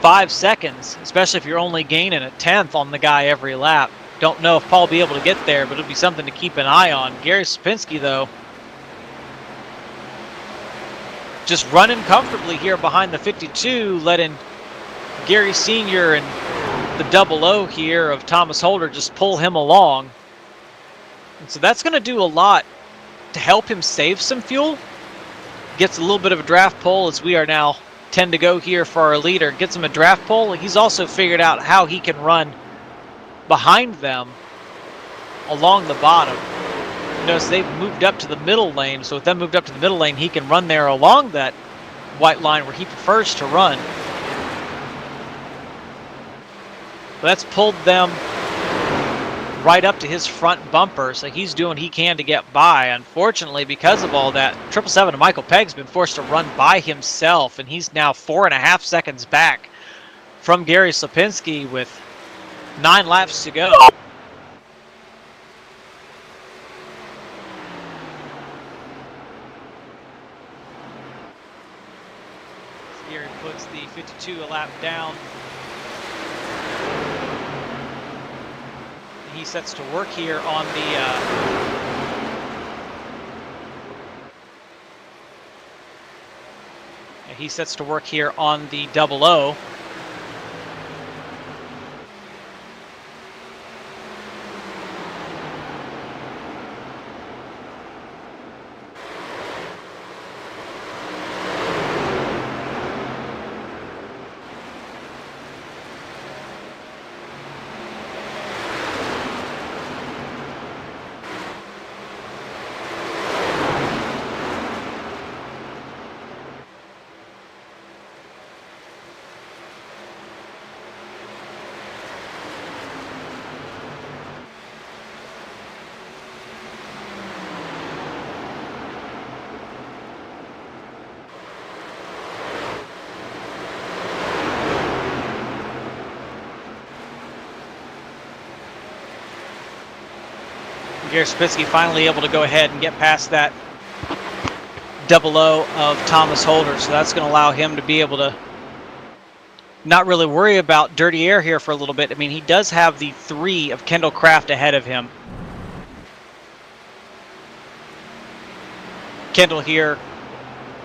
5 seconds, especially if you're only gaining a 1/10 on the guy every lap. Don't know if Paul will be able to get there, but it'll be something to keep an eye on. Gary Sapinski, though, just running comfortably here behind the 52, letting Gary Sr. and the 00 here of Thomas Holder just pull him along. And so that's going to do a lot to help him save some fuel. Gets a little bit of a draft pull as we are now 10 to go here for our leader. Gets him a draft pull. He's also figured out how he can run behind them along the bottom. You notice they've moved up to the middle lane, so with them moved up to the middle lane, he can run there along that white line where he prefers to run. But that's pulled them right up to his front bumper, so he's doing what he can to get by. Unfortunately, because of all that, 777 and Michael Pegg's been forced to run by himself, and he's now 4.5 seconds back from Gary Slapinski with 9 laps to go. Gary puts the 52 a lap down. He sets to work here on the 00. Gary Slapinski finally able to go ahead and get past that 00 of Thomas Holder, so that's going to allow him to be able to not really worry about dirty air here for a little bit. I mean, he does have the 3 of Kendall Kraft ahead of him. Kendall here,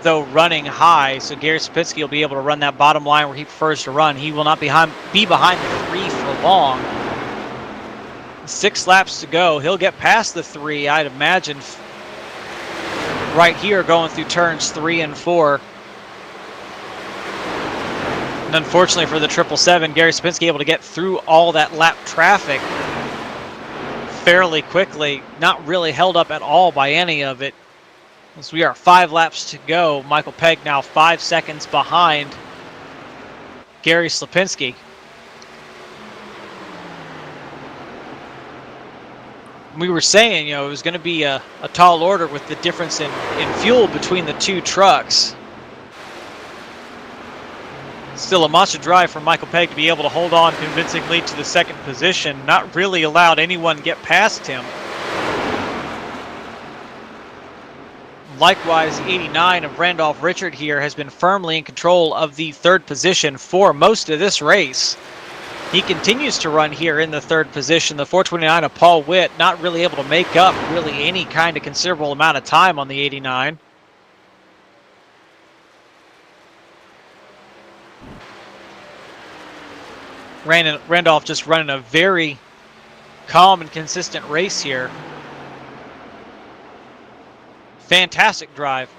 though, running high, so Gary Slapinski will be able to run that bottom line where he prefers to run. He will not be behind the 3 for long. 6 laps to go. He'll get past the 3, I'd imagine, right here going through turns 3 and 4. And unfortunately for the 777, Gary Slapinski able to get through all that lap traffic fairly quickly. Not really held up at all by any of it. As we are 5 laps to go, Michael Pegg now 5 seconds behind Gary Slapinski. We were saying, it was going to be a tall order with the difference in fuel between the 2 trucks. Still a monster drive from Michael Pegg to be able to hold on convincingly to the 2nd position. Not really allowed anyone get past him. Likewise, 89 of Randolph Richard here has been firmly in control of the 3rd position for most of this race. He continues to run here in the 3rd position. The 429 of Paul Witt not really able to make up really any kind of considerable amount of time on the 89. Randolph just running a very calm and consistent race here. Fantastic drive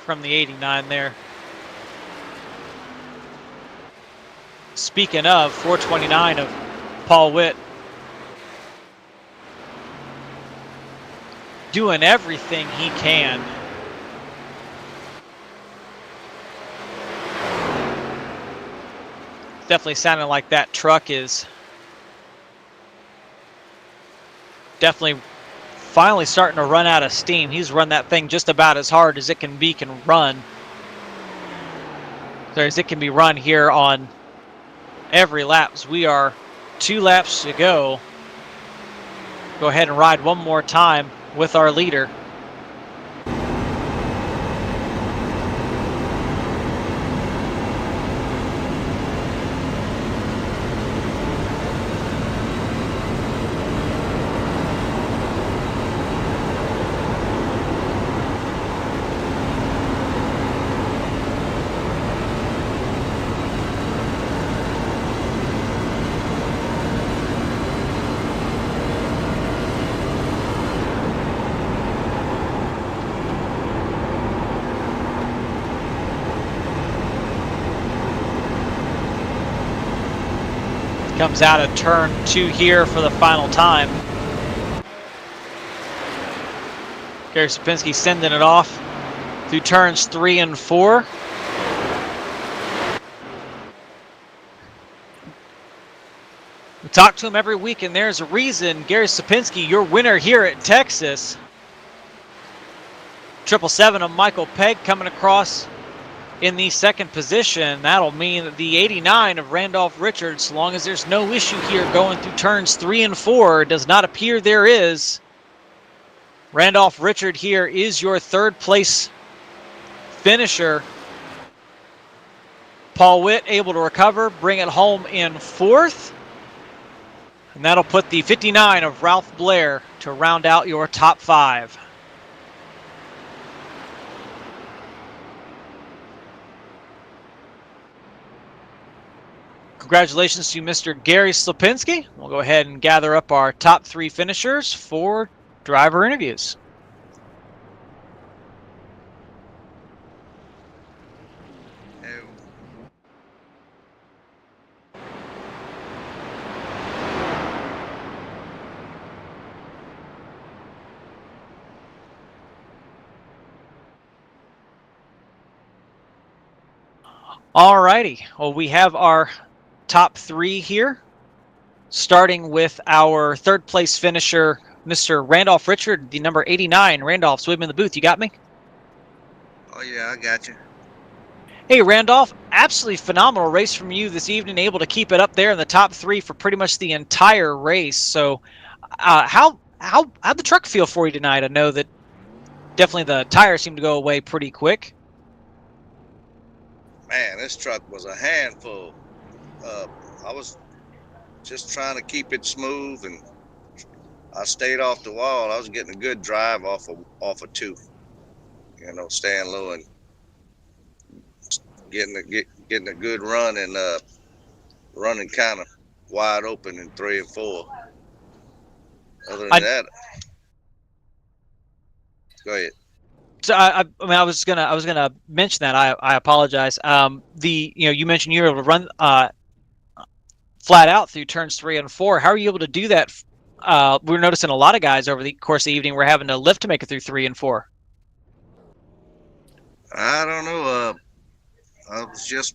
from the 89 there. Speaking of, 429 of Paul Witt doing everything he can. Definitely sounding like that truck is definitely finally starting to run out of steam. He's run that thing just about as hard as it can run. So as it can be run here on every lap. We are 2 laps to go. Go ahead and ride one more time with our leader. Comes out of turn 2 here for the final time. Gary Sapinski sending it off through turns 3 and 4. We talk to him every week, and there's a reason. Gary Sapinski, your winner here at Texas. 777 of Michael Pegg coming across in the second position. That'll mean that the 89 of Randolph Richards, so long as there's no issue here going through turns 3 and 4, does not appear there is. Randolph Richard here is your third place finisher. Paul Witt able to recover, bring it home in fourth. And that'll put the 59 of Ralph Blair to round out your top 5. Congratulations to Mr. Gary Slapinski. We'll go ahead and gather up our top 3 finishers for driver interviews. All righty. Well, we have our top 3 here, starting with our third place finisher, Mr. Randolph Richard, the number 89. Randolph, swim in the booth. You got me? Oh, yeah, I got you. Hey, Randolph, absolutely phenomenal race from you this evening, able to keep it up there in the top 3 for pretty much the entire race. So how'd the truck feel for you tonight? I know that definitely the tires seemed to go away pretty quick. Man, this truck was a handful. I was just trying to keep it smooth, and I stayed off the wall. I was getting a good drive off of 2, staying low and getting a good run and running kind of wide open in 3 and 4. Other than that, go ahead. So I was gonna mention that. I apologize. You mentioned you were able to run flat out through turns 3 and 4. How are you able to do that? We're noticing a lot of guys over the course of the evening were having to lift to make it through 3 and 4. I don't know. I was just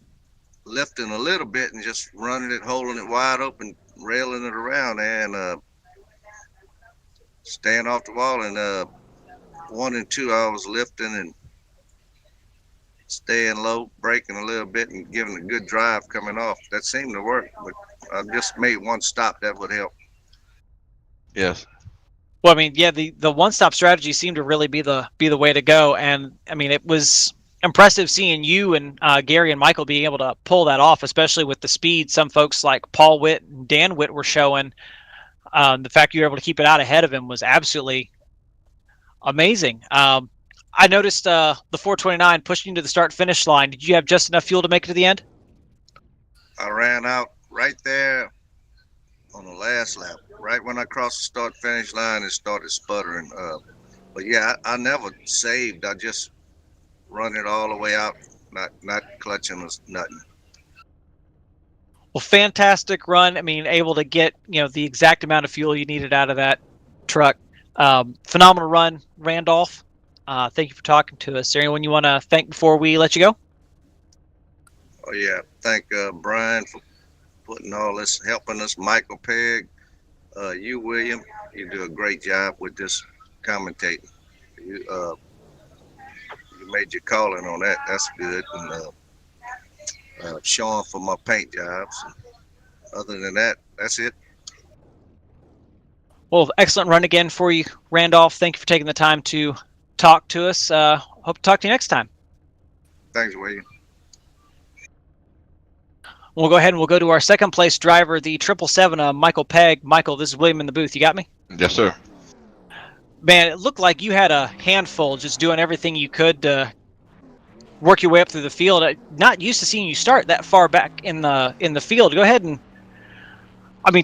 lifting a little bit and just running it, holding it wide open, railing it around, and staying off the wall. And 1 and 2, I was lifting and staying low, braking a little bit, and giving a good drive coming off. That seemed to work, but I just made 1 stop. That would help. Yes. Well, I mean, yeah, the one-stop strategy seemed to really be the way to go, and I mean, it was impressive seeing you and Gary and Michael being able to pull that off, especially with the speed some folks like Paul Witt and Dan Witt were showing. The fact you were able to keep it out ahead of him was absolutely amazing. I noticed the 429 pushing to the start-finish line. Did you have just enough fuel to make it to the end? I ran out right there on the last lap. Right when I crossed the start-finish line, it started sputtering. But yeah, I never saved. I just run it all the way out, not clutching or nothing. Well, fantastic run. I mean, able to get the exact amount of fuel you needed out of that truck. Phenomenal run, Randolph. Thank you for talking to us. Is there anyone you want to thank before we let you go? Oh yeah, thank Brian for putting all this, helping us. Michael Pegg, you William, you do a great job with this commentating. You made your calling on that. That's good. And Sean for my paint jobs. Other than that, that's it. Well, excellent run again for you, Randolph. Thank you for taking the time to talk to us. Hope to talk to you next time. Thanks, William. We'll go ahead and we'll go to our second place driver, the 777, Michael Pegg. Michael, this is William in the booth. You got me? Yes, sir. Man, it looked like you had a handful, just doing everything you could to work your way up through the field. Not used to seeing you start that far back in the field. Go ahead and,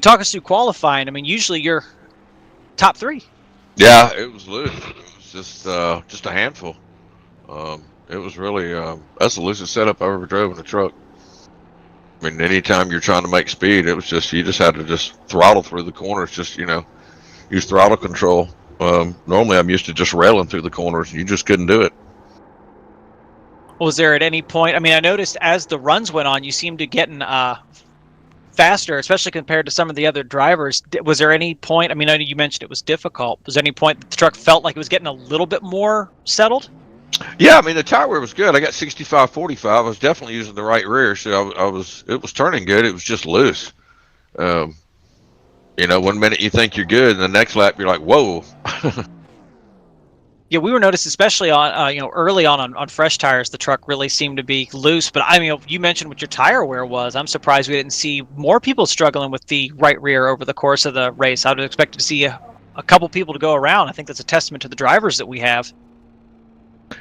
talk us through qualifying. Usually you're top 3. Yeah, it was loose. It was just a handful. It was really that's the loosest setup I ever drove in a truck. I mean, anytime you're trying to make speed, it was just you just had to just throttle through the corners. Just use throttle control. Normally, I'm used to just railing through the corners. You just couldn't do it. Was there at any point? I mean, I noticed as the runs went on, you seemed to getting faster, especially compared to some of the other drivers. Was there any point? I mean, I know you mentioned it was difficult. Was there any point that the truck felt like it was getting a little bit more settled? Yeah, I mean the tire wear was good. I got 65/45. I was definitely using the right rear, so I was. It was turning good. It was just loose. Um, 1 minute you think you're good, and the next lap you're like, whoa. Yeah, we were noticed, especially on early on fresh tires, the truck really seemed to be loose. But I mean, you mentioned what your tire wear was. I'm surprised we didn't see more people struggling with the right rear over the course of the race. I would have expected to see a couple people to go around. I think that's a testament to the drivers that we have.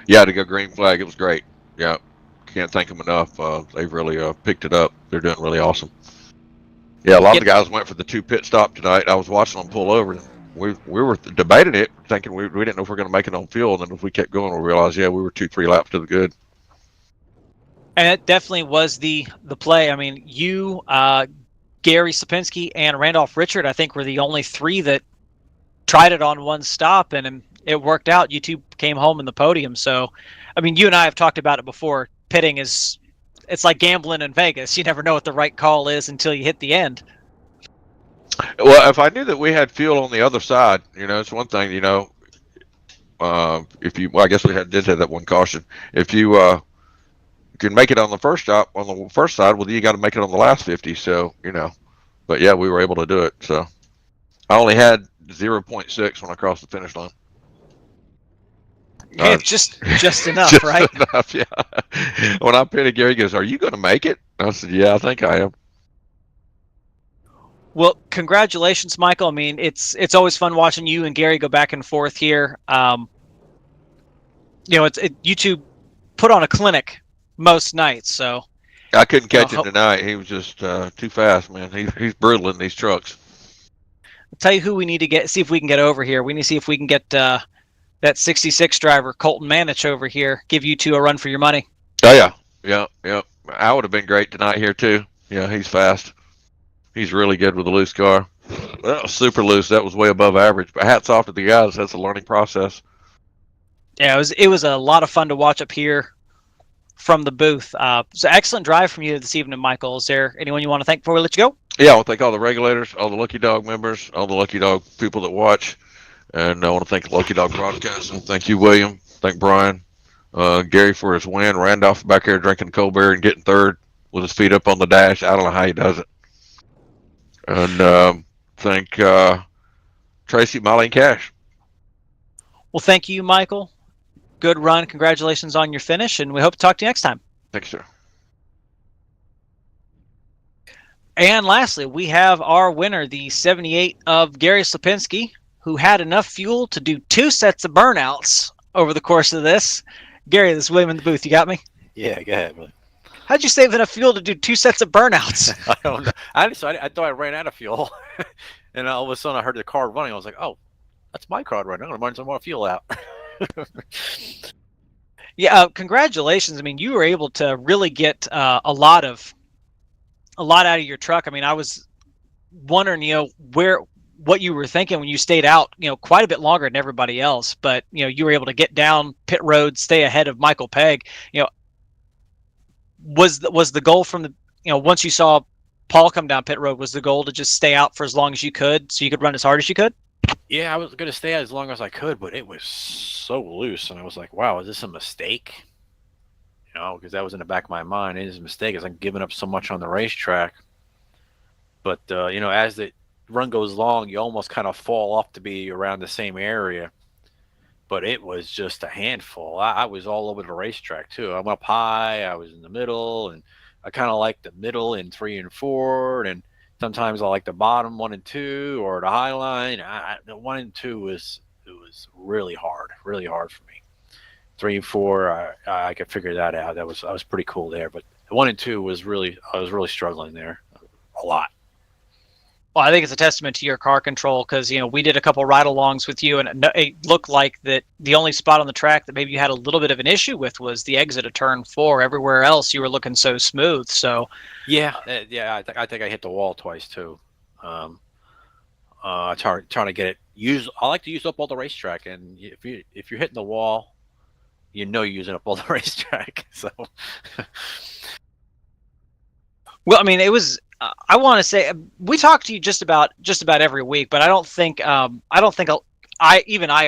Yeah, to go green flag, it was great. Yeah, can't thank them enough. They've really picked it up. They're doing really awesome. Yeah, a lot of the guys went for the 2 pit stop tonight. I was watching them pull over. We were debating it, thinking we didn't know if we were going to make it on fuel. And then if we kept going, we realized, yeah, we were 2-3 laps to the good. And it definitely was the play. I mean, you, Gary Sapinski, and Randolph Richard, I think, were the only 3 that tried it on one stop, and it worked out. You 2 came home in the podium. So, I mean, you and I have talked about it before. Pitting it's like gambling in Vegas. You never know what the right call is until you hit the end. Well, if I knew that we had fuel on the other side, it's one thing, if you, well, I guess we did have that one caution. If you can make it on the first stop, on the first side, well, you got to make it on the last 50. So, but yeah, we were able to do it. So I only had 0.6 when I crossed the finish line. Yeah, just enough, just right? Enough, yeah. When I pitted, Gary goes, "Are you going to make it?" I said, "Yeah, I think I am." Well, congratulations, Michael. I mean, it's always fun watching you and Gary go back and forth here. You 2 put on a clinic most nights, so I couldn't catch him tonight. He was just too fast, man. He's brutal in these trucks. I'll tell you who we need to see if we can get over here. We need to see if we can get that 66 driver, Colton Manich, over here. Give you 2 a run for your money. Oh, yeah. I would have been great tonight here, too. Yeah, he's fast. He's really good with a loose car. That was super loose. That was way above average. But hats off to the guys. That's a learning process. Yeah, it was a lot of fun to watch up here from the booth. So excellent drive from you this evening, Michael. Is there anyone you want to thank before we let you go? Yeah, I want to thank all the regulators, all the Lucky Dog members, all the Lucky Dog people that watch. And I want to thank Lucky Dog Broadcasting. Thank you, William. Thank Brian. Gary for his win. Randolph back here drinking cold beer and getting third with his feet up on the dash. I don't know how he does it. And thank Tracy, Molly, and Cash. Well, thank you, Michael. Good run. Congratulations on your finish, and we hope to talk to you next time. Thanks, sir. And lastly, we have our winner, the 78 of Gary Slapinski, who had enough fuel to do 2 sets of burnouts over the course of this. Gary, this is William in the booth. You got me? Yeah, go ahead, William. How'd you save enough fuel to do 2 sets of burnouts? I don't know. I thought I ran out of fuel, and all of a sudden I heard the car running. I was like, "Oh, that's my car running. I'm gonna run some more fuel out." Yeah, congratulations. I mean, you were able to really get a lot out of your truck. I mean, I was wondering, what you were thinking when you stayed out, quite a bit longer than everybody else. But you were able to get down pit road, stay ahead of Michael Pegg. Was the goal from the once you saw Paul come down pit road, was the goal to just stay out for as long as you could, so you could run as hard as you could? Yeah, I was gonna stay out as long as I could, but it was so loose, and I was like, "Wow, is this a mistake?" Because that was in the back of my mind. It is a mistake, as I'm giving up so much on the racetrack. But as the run goes long, you almost kind of fall off to be around the same area. But it was just a handful. I was all over the racetrack too. I'm up high, I was in the middle, and I kind of like the middle in 3 and 4, and sometimes I like the bottom 1 and 2 or the high line. The 1 and 2 was really hard for me. 3 and 4, I could figure that out. I was pretty cool there, but the 1 and 2 was I was really struggling there a lot. Well, I think it's a testament to your car control because, we did a couple ride-alongs with you, and it looked like that the only spot on the track that maybe you had a little bit of an issue with was the exit of turn 4. Everywhere else, you were looking so smooth. So, Yeah, I think I hit the wall twice too. Um, trying to get it. I like to use up all the racetrack, and if you're hitting the wall, you're using up all the racetrack. So, well, I mean, it was. I want to say we talk to you just about every week, but I don't think I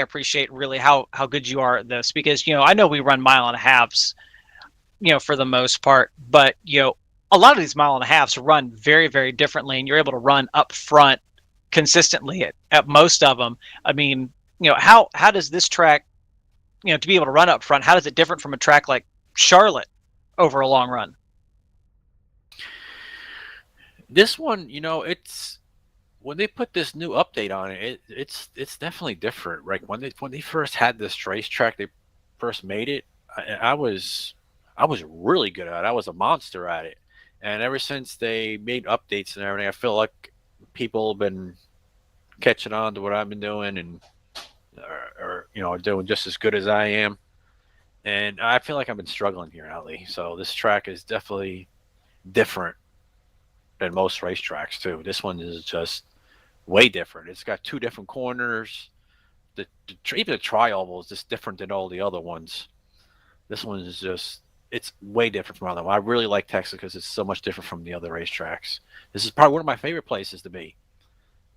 appreciate really how good you are at this because I know we run mile and a halves, for the most part, but a lot of these mile and a halves run very, very differently, and you're able to run up front consistently at most of them. I mean, how does this track, to be able to run up front, how does it different from a track like Charlotte over a long run? this one, it's when they put this new update on it, it's definitely different. Like when they first had this racetrack, they first made it. I was really good at it. I was a monster at it, and ever since they made updates and everything, I feel like people have been catching on to what I've been doing and or doing just as good as I am. And I feel like I've been struggling here, Ali. So this track is definitely different than most racetracks too. This one is just way different. It's got two different corners. Even the tri-oval is just different than all the other ones. This one is just, it's way different from other ones. I really like Texas because it's so much different from the other racetracks. This is probably one of my favorite places to be,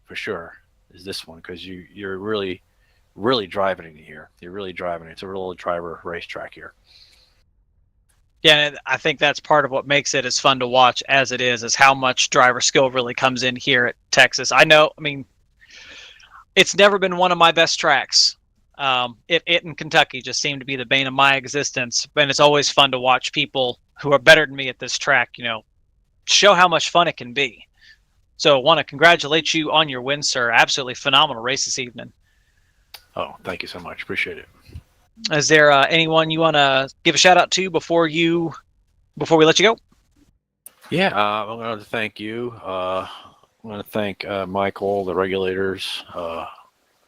for sure, is this one because you're really, really driving it here. You're really driving it. It's a real driver racetrack here. Yeah, and I think that's part of what makes it as fun to watch as it is how much driver skill really comes in here at Texas. I mean, it's never been one of my best tracks. It in Kentucky just seemed to be the bane of my existence. And it's always fun to watch people who are better than me at this track, show how much fun it can be. So I want to congratulate you on your win, sir. Absolutely phenomenal race this evening. Oh, thank you so much. Appreciate it. Is there anyone you want to give a shout out to before we let you go? Yeah, I'm going to thank you. I'm going to thank Michael, the regulators, of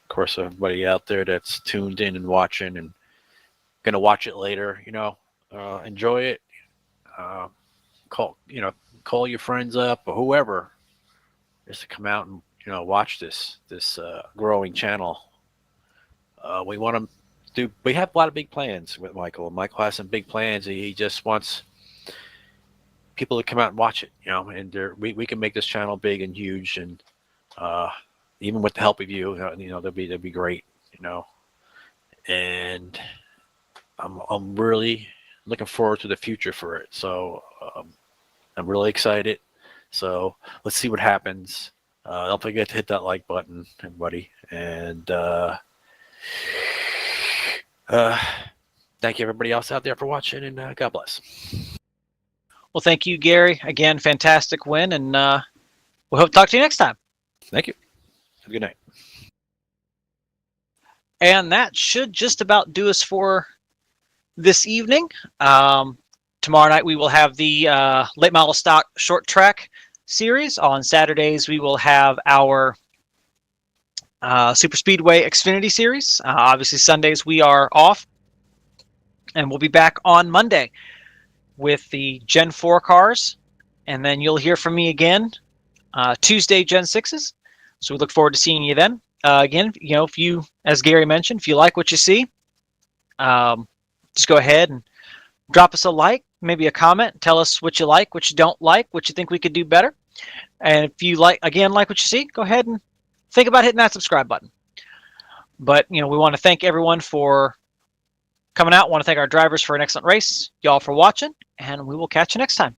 course, everybody out there that's tuned in and watching and going to watch it later. Enjoy it. Call your friends up or whoever just to come out and watch this growing channel. We have a lot of big plans with Michael. Michael has some big plans. He just wants people to come out and watch it, and we can make this channel big and huge. And even with the help of you, that'd be great, and I'm really looking forward to the future for it. So I'm really excited. So let's see what happens. Don't forget to hit that like button, everybody. And thank you, everybody else out there, for watching, and God bless. Well, thank you, Gary. Again, fantastic win, and we'll hope to talk to you next time. Thank you. Have a good night. And that should just about do us for this evening. Tomorrow night we will have the late model stock short track series. On Saturdays we will have our Super Speedway Xfinity series. Obviously Sundays we are off, and we'll be back on Monday with the Gen 4 cars, and then you'll hear from me again Tuesday Gen 6s. So we look forward to seeing you then. Again, if you, as Gary mentioned, if you like what you see, just go ahead and drop us a like, maybe a comment, tell us what you like, what you don't like, what you think we could do better. And if you like what you see, go ahead and think about hitting that subscribe button. But, we want to thank everyone for coming out. We want to thank our drivers for an excellent race, y'all for watching, and we will catch you next time.